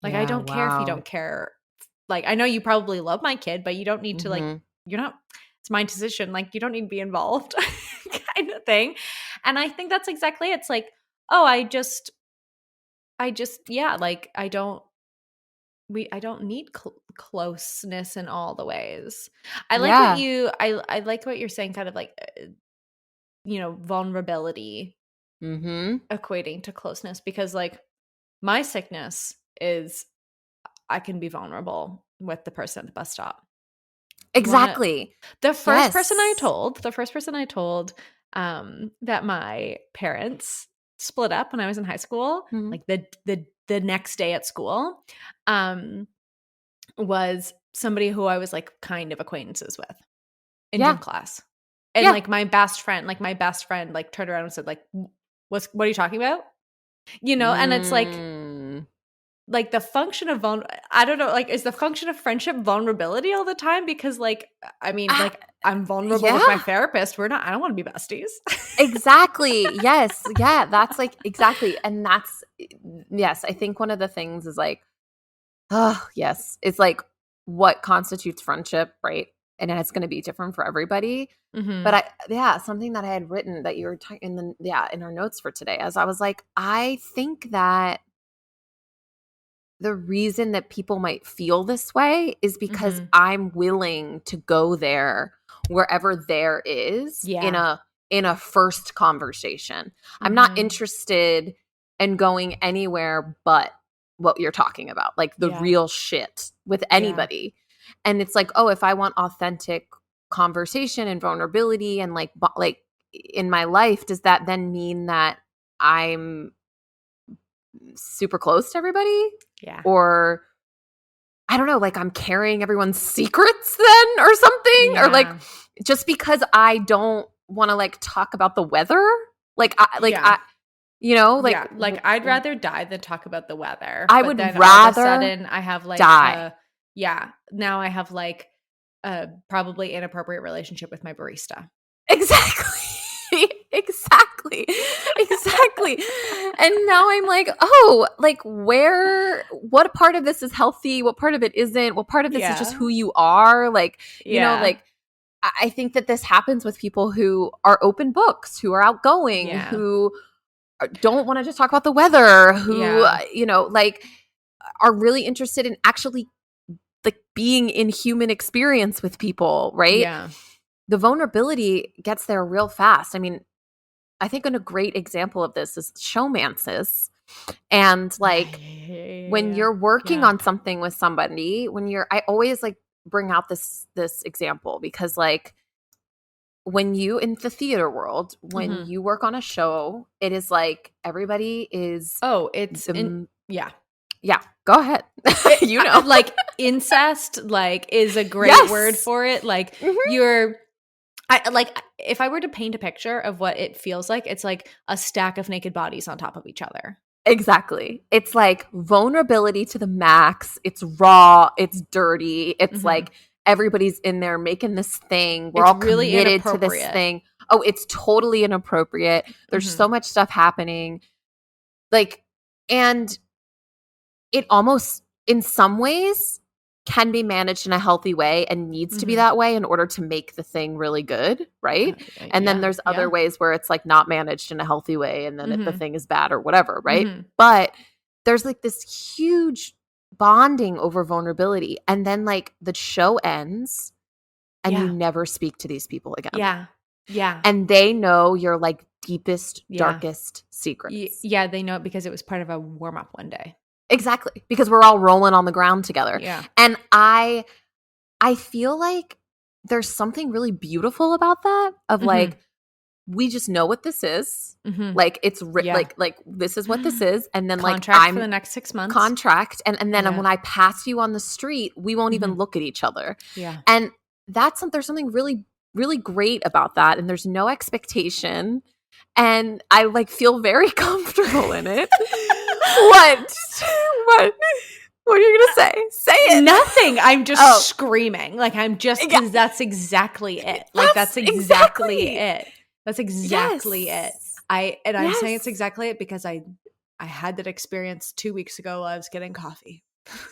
Like, I don't care if you don't care. Like, I know you probably love my kid, but you don't need to like, you're not, it's my decision. Like, you don't need to be involved kind of thing. And I think that's exactly it. It's like, oh, I just, yeah, like I don't need closeness in all the ways. I like what I like what you're saying, kind of like, you know, vulnerability equating to closeness, because like my sickness is I can be vulnerable with the person at the bus stop. Exactly. The first person I told that my parents split up when I was in high school, like the next day at school, was somebody who I was like kind of acquaintances with in gym class. And like my best friend like turned around and said like, what are you talking about? You know, and it's like the function of I don't know, like is the function of friendship vulnerability all the time? Because like, I mean, like I'm vulnerable with my therapist. I don't want to be besties. Exactly. Yes. Yeah. That's like, exactly. And that's, yes. I think one of the things is like, oh yes, it's like what constitutes friendship, right? And it's going to be different for everybody. But something that I had written that you were in our notes for today, as I was like, I think that the reason that people might feel this way is because I'm willing to go there wherever there is in a first conversation. I'm not interested in going anywhere but what you're talking about, like the real shit with anybody. And it's like, oh, if I want authentic conversation and vulnerability and like in my life, does that then mean that I'm super close to everybody. Yeah. Or I don't know, like I'm carrying everyone's secrets then or something. Yeah. Or like just because I don't want to like talk about the weather. Like I'd rather die than talk about the weather. I would rather all of a sudden I have like die. Now I have like a probably inappropriate relationship with my barista. Exactly. Exactly. And now I'm like, oh, like what part of this is healthy? What part of it isn't? What part of this is just who you are? Like, you know, like I think that this happens with people who are open books, who are outgoing, who don't want to just talk about the weather, who, you know, like are really interested in actually like being in human experience with people, right? Yeah. The vulnerability gets there real fast. I mean, I think a great example of this is showmances. And like when you're working on something with somebody, I always like bring out this example because like when you in the theater world, when you work on a show, it is like everybody is yeah, go ahead. You know, like incest like is a great word for it. Like if I were to paint a picture of what it feels like, it's like a stack of naked bodies on top of each other. Exactly. It's like vulnerability to the max. It's raw. It's dirty. It's like everybody's in there making this thing. We're all really committed to this thing. Oh, it's totally inappropriate. There's so much stuff happening. Like, and it almost, in some ways, can be managed in a healthy way and needs to be that way in order to make the thing really good, right? And then there's other ways where it's like not managed in a healthy way and then the thing is bad or whatever, right? But there's like this huge bonding over vulnerability, and then like the show ends and you never speak to these people again. And they know your like deepest, darkest secrets. They know it because it was part of a warm-up one day. Exactly. Because we're all rolling on the ground together. Yeah. And I feel like there's something really beautiful about that of like, we just know what this is. Like it's like this is what this is. And then contract like I'm for the next 6 months. Contract. And then when I pass you on the street, we won't even look at each other. Yeah. And there's something really, really great about that. And there's no expectation. And I like feel very comfortable in it. What? What are you gonna say? Say it. Nothing. I'm just screaming. Like I'm just because that's exactly it. Like that's exactly it. That's exactly it. I'm saying it's exactly it because I had that experience 2 weeks ago while I was getting coffee.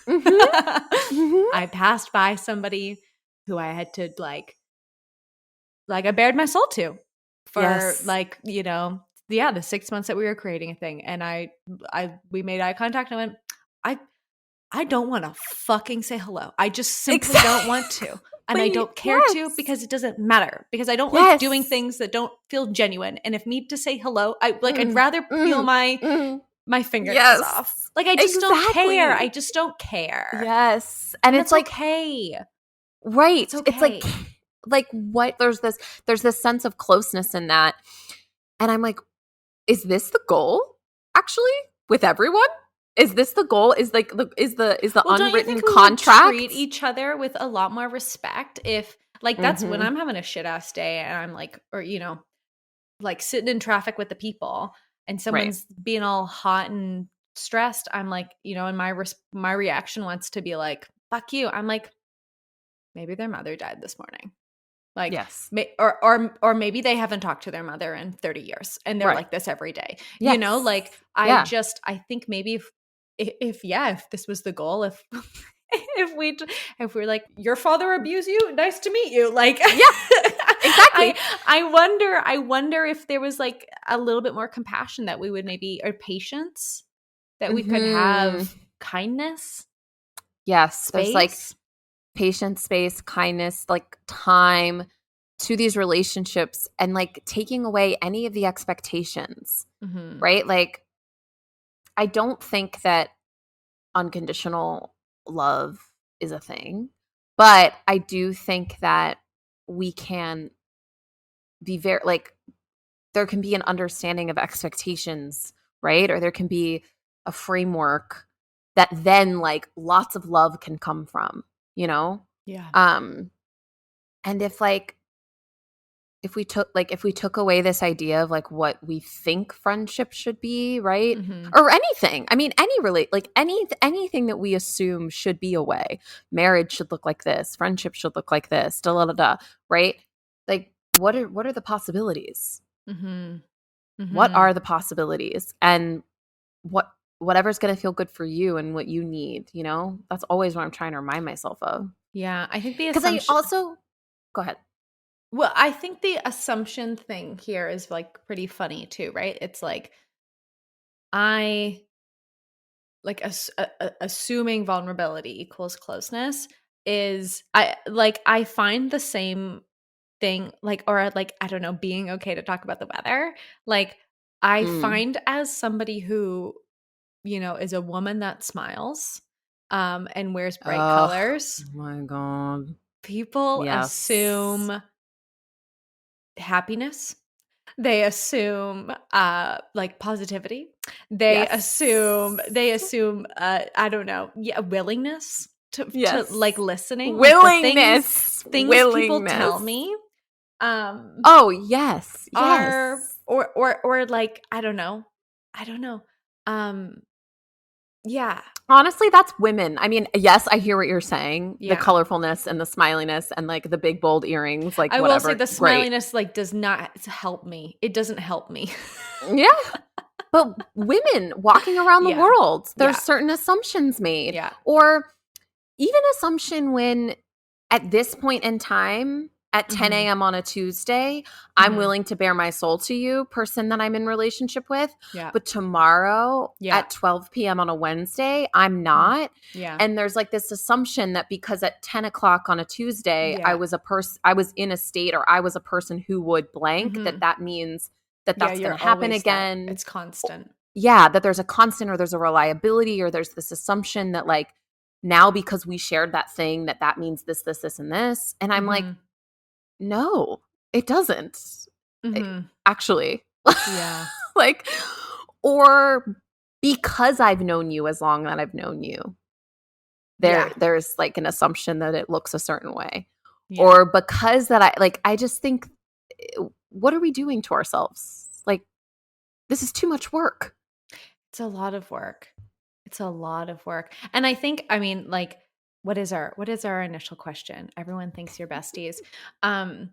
I passed by somebody who I had to like I bared my soul to for like, you know, the 6 months that we were creating a thing. And we made eye contact and I went, I don't want to fucking say hello. I just simply don't want to. And I don't care to because it doesn't matter. Because I don't like doing things that don't feel genuine. And if me to say hello, I'd rather peel my fingernails off. Like I just don't care. I just don't care. Yes. And it's like okay. Right. It's like what there's this sense of closeness in that. And I'm like, is this the goal actually with everyone? Is this the goal? Is like is the unwritten contract? We treat each other with a lot more respect if like that's when I'm having a shit ass day and I'm like, or you know, like sitting in traffic with the people and someone's being all hot and stressed. I'm like, you know, and my reaction wants to be like, fuck you. I'm like, maybe their mother died this morning. Like, or maybe they haven't talked to their mother in 30 years and they're like this every day. You know, like I think maybe if this was the goal, if we're like, your father abused you, nice to meet you. Like, exactly. I wonder if there was like a little bit more compassion that we would maybe, or patience that we could have, kindness. Yes. There's like patience, space, kindness, like time to these relationships and like taking away any of the expectations, right? Like, I don't think that unconditional love is a thing, but I do think that we can be very like there can be an understanding of expectations, right? Or there can be a framework that then like lots of love can come from, you know? Yeah. And if we took away this idea of like what we think friendship should be, right? Mm-hmm. Or anything. I mean, anything that we assume should be a way. Marriage should look like this. Friendship should look like this. Da da da da. Right? Like, what are the possibilities? Mm-hmm. Mm-hmm. What are the possibilities? And whatever's going to feel good for you and what you need, you know? That's always what I'm trying to remind myself of. Yeah, I think the assumption. Because I also go ahead. Well, I think the assumption thing here is like pretty funny too, right? It's like assuming vulnerability equals closeness is I find the same thing or like I don't know, being okay to talk about the weather. Like I find as somebody who, you know, is a woman that smiles and wears bright colors. Oh my God. People assume happiness. They assume like positivity. They assume I don't know, willingness to like listening. Willingness. Like things people tell me. Oh, yes. Are or like I don't know. Yeah. Honestly, that's women. I mean, yes, I hear what you're saying. Yeah. The colorfulness and the smiliness and like the big bold earrings, like I whatever. will say the smiliness like does not help me. It doesn't help me. Yeah. But women walking around the world, there's certain assumptions made. Yeah. Or even assumption when at this point in time, at 10 a.m. on a Tuesday, I'm willing to bare my soul to you, person that I'm in relationship with. Yeah. But tomorrow at 12 p.m. on a Wednesday, I'm not. Yeah. And there's like this assumption that because at 10 o'clock on a Tuesday, I was in a state or I was a person who would blank, that means that's going to happen again. It's constant. Yeah. That there's a constant or there's a reliability or there's this assumption that like now because we shared that thing, that means this, and this. And I'm like, no, it doesn't. Actually. Yeah. Like, or because I've known you as long that I've known you, there's like an assumption that it looks a certain way. Yeah. Or because that I just think, what are we doing to ourselves? Like, this is too much work. It's a lot of work. And I think, I mean, like, what is our initial question? Everyone thinks you're besties. I've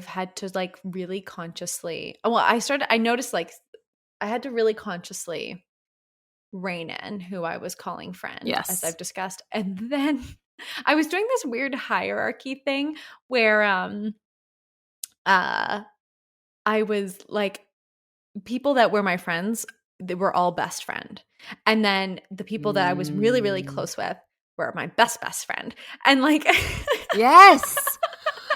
had to like really consciously, I noticed like I had to really consciously rein in who I was calling friend, as I've discussed. And then I was doing this weird hierarchy thing where I was like, people that were my friends, they were all best friend. And then the people that I was really, really close with were my best friend. And like yes.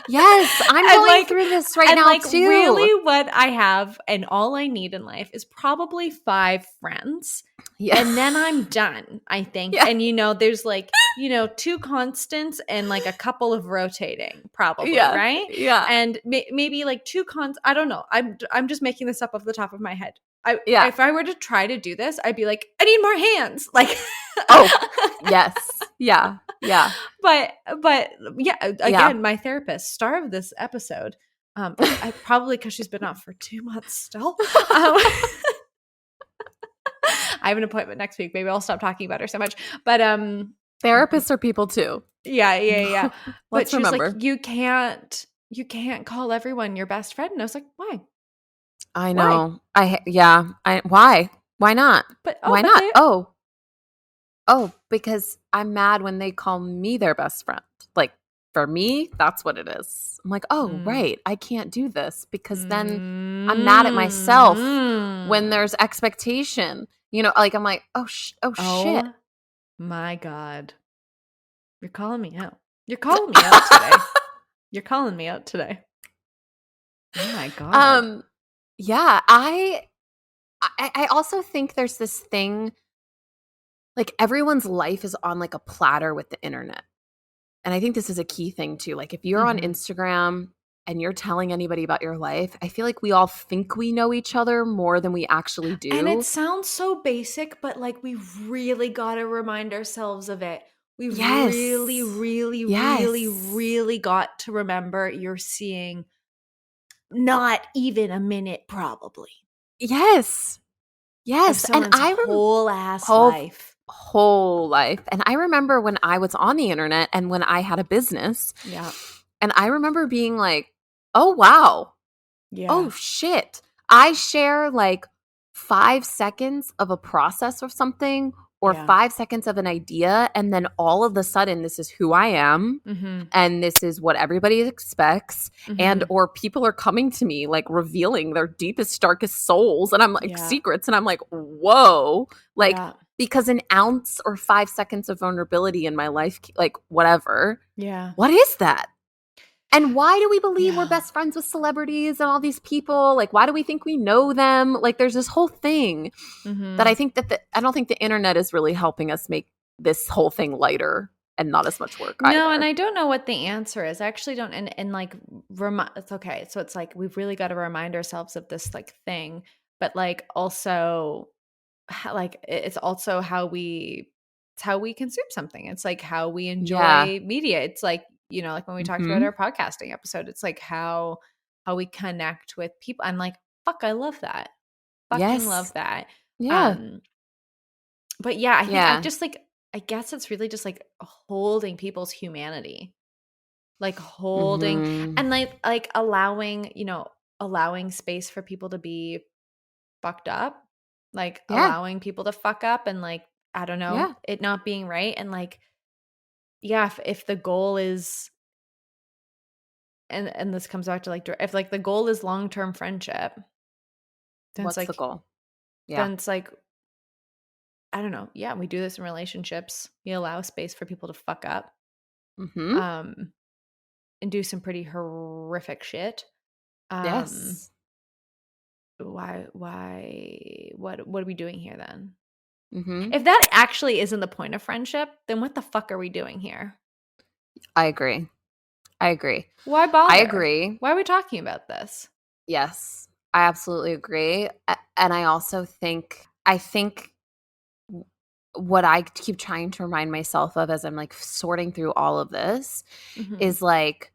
Yes, I'm going through this right now too. Really what I have and all I need in life is probably 5 friends. Yeah. And then I'm done, I think. Yeah. And there's like, 2 constants and like a couple of rotating probably, right? Yeah. And maybe like 2 I don't know. I'm just making this up off the top of my head. If I were to try to do this, I'd be like, I need more hands. Like, oh, yes. Yeah. Yeah. But yeah, again, my therapist, star of this episode, I probably because she's been off for 2 months still. I have an appointment next week. Maybe I'll stop talking about her so much. But therapists are people too. Yeah. But she was remember. like, you can't call everyone your best friend. And I was like, why? I know. Why? Why not? Why not? Oh, because I'm mad when they call me their best friend. Like, for me, that's what it is. I'm like, right, I can't do this because then I'm mad at myself when there's expectation. Like I'm like, oh shit. My God. You're calling me out. You're calling me out today. You're calling me out today. Oh my God. Yeah, I also think there's this thing, like everyone's life is on like a platter with the internet. And I think this is a key thing too. Like if you're on Instagram and you're telling anybody about your life, I feel like we all think we know each other more than we actually do. And it sounds so basic, but like we really got to remind ourselves of it. We really, really, really, really got to remember you're seeing not even a minute probably. Yes. Yes. And I whole ass life. Whole life. And I remember when I was on the internet and when I had a business. Yeah. And I remember being like, oh, wow. Yeah. Oh, shit. I share like 5 seconds of a process or something, or 5 seconds of an idea. And then all of a sudden, this is who I am. Mm-hmm. And this is what everybody expects. Mm-hmm. And or people are coming to me like revealing their deepest, darkest souls. And I'm like secrets. And I'm like, whoa, like because an ounce or 5 seconds of vulnerability in my life, like whatever. Yeah. What is that? And why do we believe we're best friends with celebrities and all these people? Like, why do we think we know them? Like, there's this whole thing that I think that I don't think the internet is really helping us make this whole thing lighter and not as much work either. No, and I don't know what the answer is. I actually don't. And like, it's okay. So it's like, we've really got to remind ourselves of this like thing, but like also like, it's also how we consume something. It's like how we enjoy media. It's like, you know, like when we talked about our podcasting episode, it's like how we connect with people. I'm like, fuck, I love that. Fucking love that. Yeah. But yeah, I think I just like, I guess it's really just like holding people's humanity, like holding and like allowing, you know, allowing space for people to be fucked up, like allowing people to fuck up and like, I don't know, it not being right. And like, if the goal is, and this comes back to like, if like the goal is long-term friendship, then what's like, the goal? Then it's like, I don't know. Yeah, we do this in relationships. You allow space for people to fuck up, and do some pretty horrific shit. Yes. Why? What are we doing here then? If that actually isn't the point of friendship, then what the fuck are we doing here? I agree. Why bother? I agree. Why are we talking about this? Yes, I absolutely agree. And I also think, what I keep trying to remind myself of as I'm like sorting through all of this is like,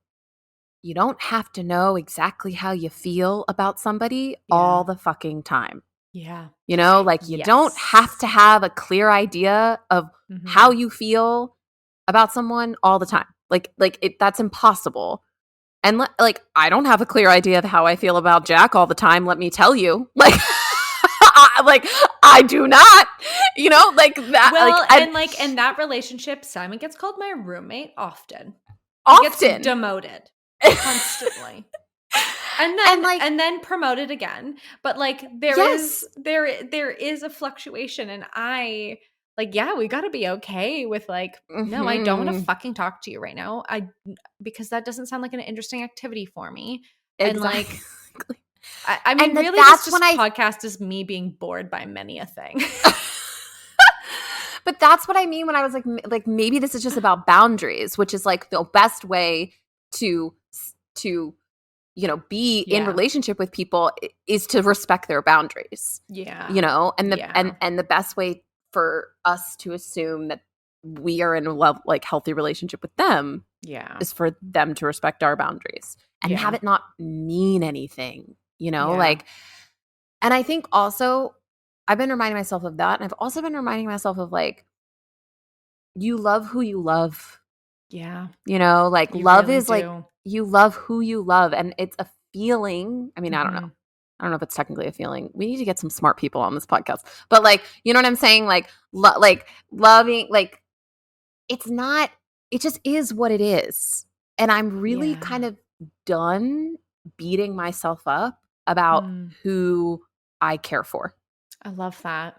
you don't have to know exactly how you feel about somebody all the fucking time. Yeah. You know, like you don't have to have a clear idea of how you feel about someone all the time. Like that's impossible. And like, I don't have a clear idea of how I feel about Jacque all the time. Let me tell you, like, I do not, you know, like that. Well, and like in that relationship, Simon gets called my roommate often. He gets demoted constantly. And then promoted again. But like there is a fluctuation, and I like, we got to be okay with like, no, I don't want to fucking talk to you right now. Because that doesn't sound like an interesting activity for me. Exactly. And like, I mean, really, that's this podcast is me being bored by many a thing. But that's what I mean when I was like maybe this is just about boundaries, which is like the best way to you know, be in relationship with people is to respect their boundaries. Yeah. You know, and the best way for us to assume that we are in a like healthy relationship with them is for them to respect our boundaries and have it not mean anything, you know, like, and I think also I've been reminding myself of that. And I've also been reminding myself of like, you love who you love. Yeah. You know, like you love really is do. Like, you love who you love. And it's a feeling. I mean, I don't know. I don't know if it's technically a feeling. We need to get some smart people on this podcast. But like, you know what I'm saying? Like, like loving, like it's not, it just is what it is. And I'm really kind of done beating myself up about who I care for. I love that.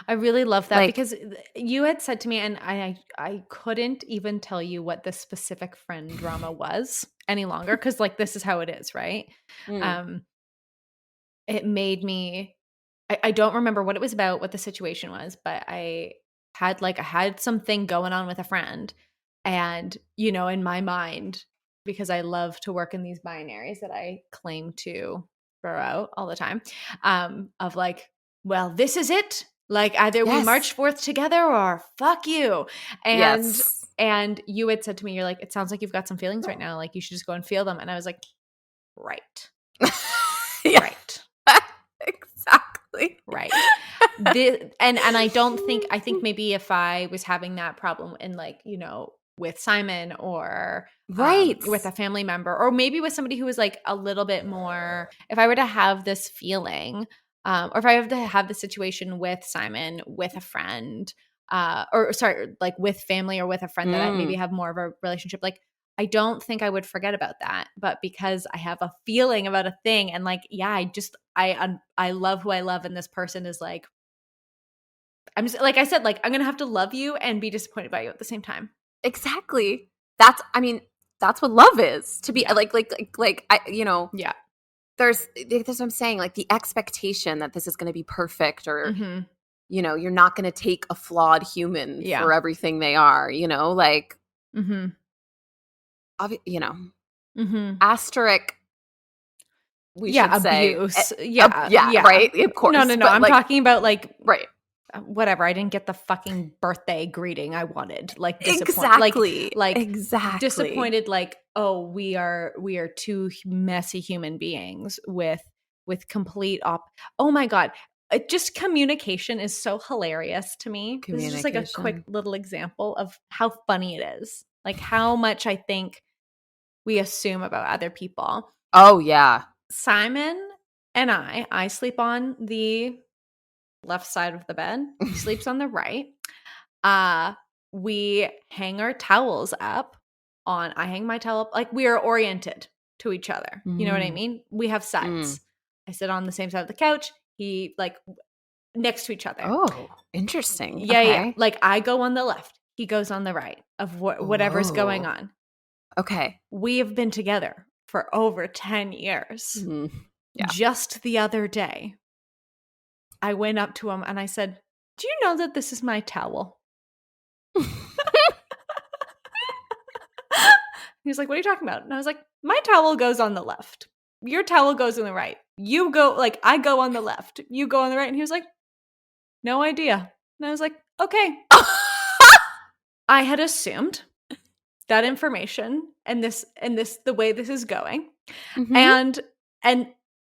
I really love that, like, because you had said to me, and I couldn't even tell you what the specific friend drama was any longer, because like this is how it is, right? It made me, I don't remember what it was about, what the situation was, but I had something going on with a friend, and you know, in my mind, because I love to work in these binaries that I claim to throw out all the time, of like, well, this is it. Like either we march forth together or fuck you. And you had said to me, you're like, it sounds like you've got some feelings right now. Like you should just go and feel them. And I was like, right. Right. Exactly. Right. And I think maybe if I was having that problem in like, you know, with Simon or with a family member, or maybe with somebody who was like a little bit more, if I were to have this feeling, or if I were to have the situation with Simon, with a friend, like with family or with a friend that I maybe have more of a relationship, like I don't think I would forget about that. But because I have a feeling about a thing and like, yeah, I love who I love. And this person is like, I'm just, like I said, like I'm going to have to love you and be disappointed by you at the same time. Exactly. That's what love is, to be like I, you know, there's what I'm saying, like the expectation that this is going to be perfect or, you know, you're not going to take a flawed human for everything they are, you know, like, you know, asterisk. We should abuse. say, right. Of course. No. I'm like, talking about like, right. Whatever. I didn't get the fucking birthday greeting I wanted. Like disappointed. Like exactly disappointed. Like, oh, we are two messy human beings with complete oh my God. Just communication is so hilarious to me. This is just like a quick little example of how funny it is. Like how much I think we assume about other people. Oh yeah. Simon and I sleep on the left side of the bed. He sleeps on the right. We hang our towels up on, I hang my towel up, like we are oriented to each other. You know what I mean? We have sides. I sit on the same side of the couch. He like next to each other. Oh, interesting. Yeah. Like I go on the left. He goes on the right of whatever's going on. Okay. We have been together for over 10 years. Just the other day, I went up to him and I said, do you know that this is my towel? He was like, what are you talking about? And I was like, my towel goes on the left. Your towel goes on the right. You go, like, I go on the left. You go on the right. And he was like, no idea. And I was like, okay. I had assumed that information and this, the way this is going. And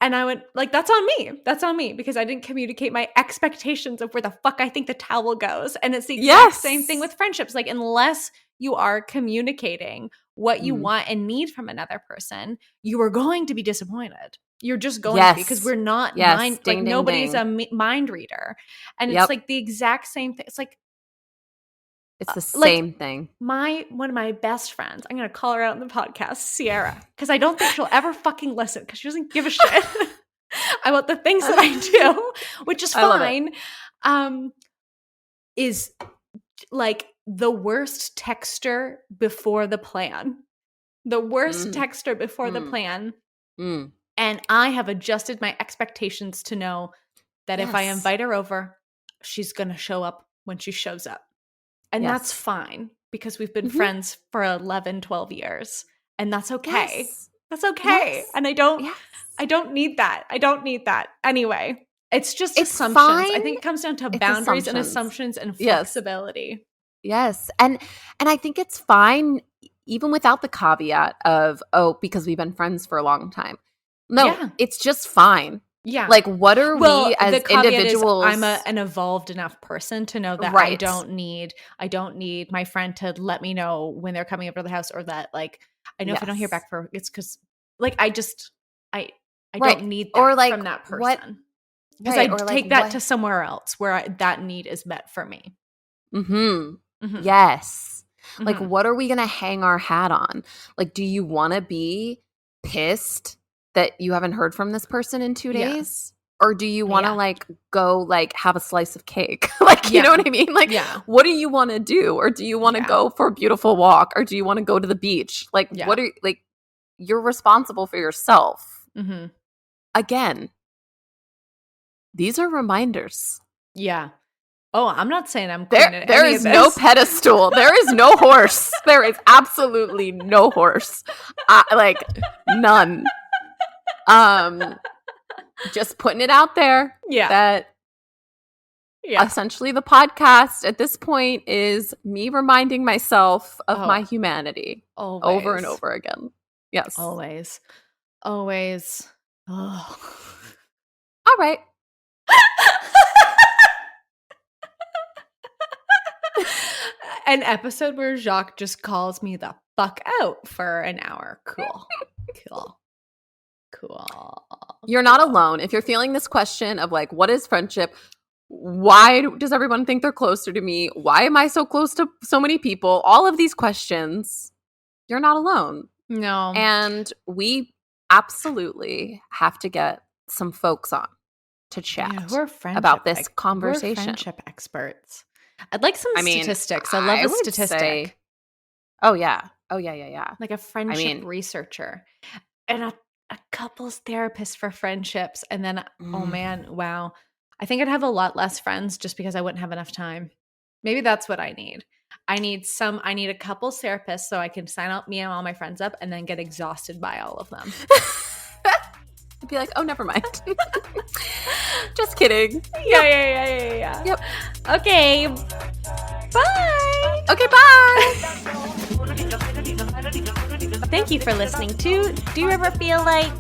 I went, like, that's on me. That's on me because I didn't communicate my expectations of where the fuck I think the towel goes. And it's the exact same thing with friendships. Like, unless you are communicating what you want and need from another person, you are going to be disappointed. You're just going to be, because we're not mind, like nobody's a mind reader. And it's like the exact same thing. It's like, it's the same thing. One of my best friends, I'm going to call her out on the podcast, Sierra, because I don't think she'll ever fucking listen because she doesn't give a shit about the things that I do, which is fine, is like the worst texter before the plan. The worst texter before the plan. And I have adjusted my expectations to know that if I invite her over, she's going to show up when she shows up. And that's fine because we've been friends for 11, 12 years. And that's okay. That's okay. And I don't need that. I don't need that. Anyway, it's just assumptions. Fine. I think it comes down to boundaries and assumptions and flexibility. Yes. And I think it's fine even without the caveat of, oh, because we've been friends for a long time. No, it's just fine. Yeah. Like, what are we as individuals? I'm an evolved enough person to know that I don't need my friend to let me know when they're coming over to the house, or that, like, I know if I don't hear back it's because, like, I don't need that or like, from that person. Because I take that to somewhere else where that need is met for me. Yes. Like, what are we going to hang our hat on? Like, do you want to be pissed that you haven't heard from this person in 2 days? Or do you want to like go like have a slice of cake? Like, you know what I mean? Like, what do you want to do? Or do you want to go for a beautiful walk? Or do you want to go to the beach? Like, what are like, you're responsible for yourself. Again, these are reminders. Yeah. Oh, I'm not saying I'm queen at there any is of this. no pedestal. There is no horse. There is absolutely no horse. Like none. Just putting it out there. Yeah. That essentially the podcast at this point is me reminding myself of my humanity. Always. Over and over again. Yes. Always. Oh. All right. An episode where Jacque just calls me the fuck out for an hour. Cool. You're not alone. If you're feeling this question of like, what is friendship? Why does everyone think they're closer to me? Why am I so close to so many people? All of these questions, you're not alone. No. And we absolutely have to get some folks on to chat about this conversation. We're friendship experts. I'd like some statistics. I love a statistic. Oh, yeah. Like a friendship researcher. And a couples therapist for friendships. And then, oh man, wow. I think I'd have a lot less friends just because I wouldn't have enough time. Maybe that's what I need. I need a couples therapist so I can sign up me and all my friends up and then get exhausted by all of them. I'd be like, oh, never mind. Just kidding. Yeah. Yep. Okay. Bye. Okay, bye. Thank you for listening to Do You Ever Feel Like?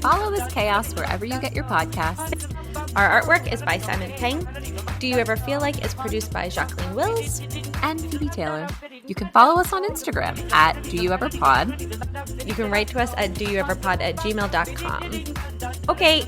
Follow this chaos wherever you get your podcasts. Our artwork is by Simon Peng. Do You Ever Feel Like is produced by Jacqueline Wills and Phoebe Taylor. You can follow us on Instagram at doyoueverpod. You can write to us at doyoueverpod@gmail.com. Okay.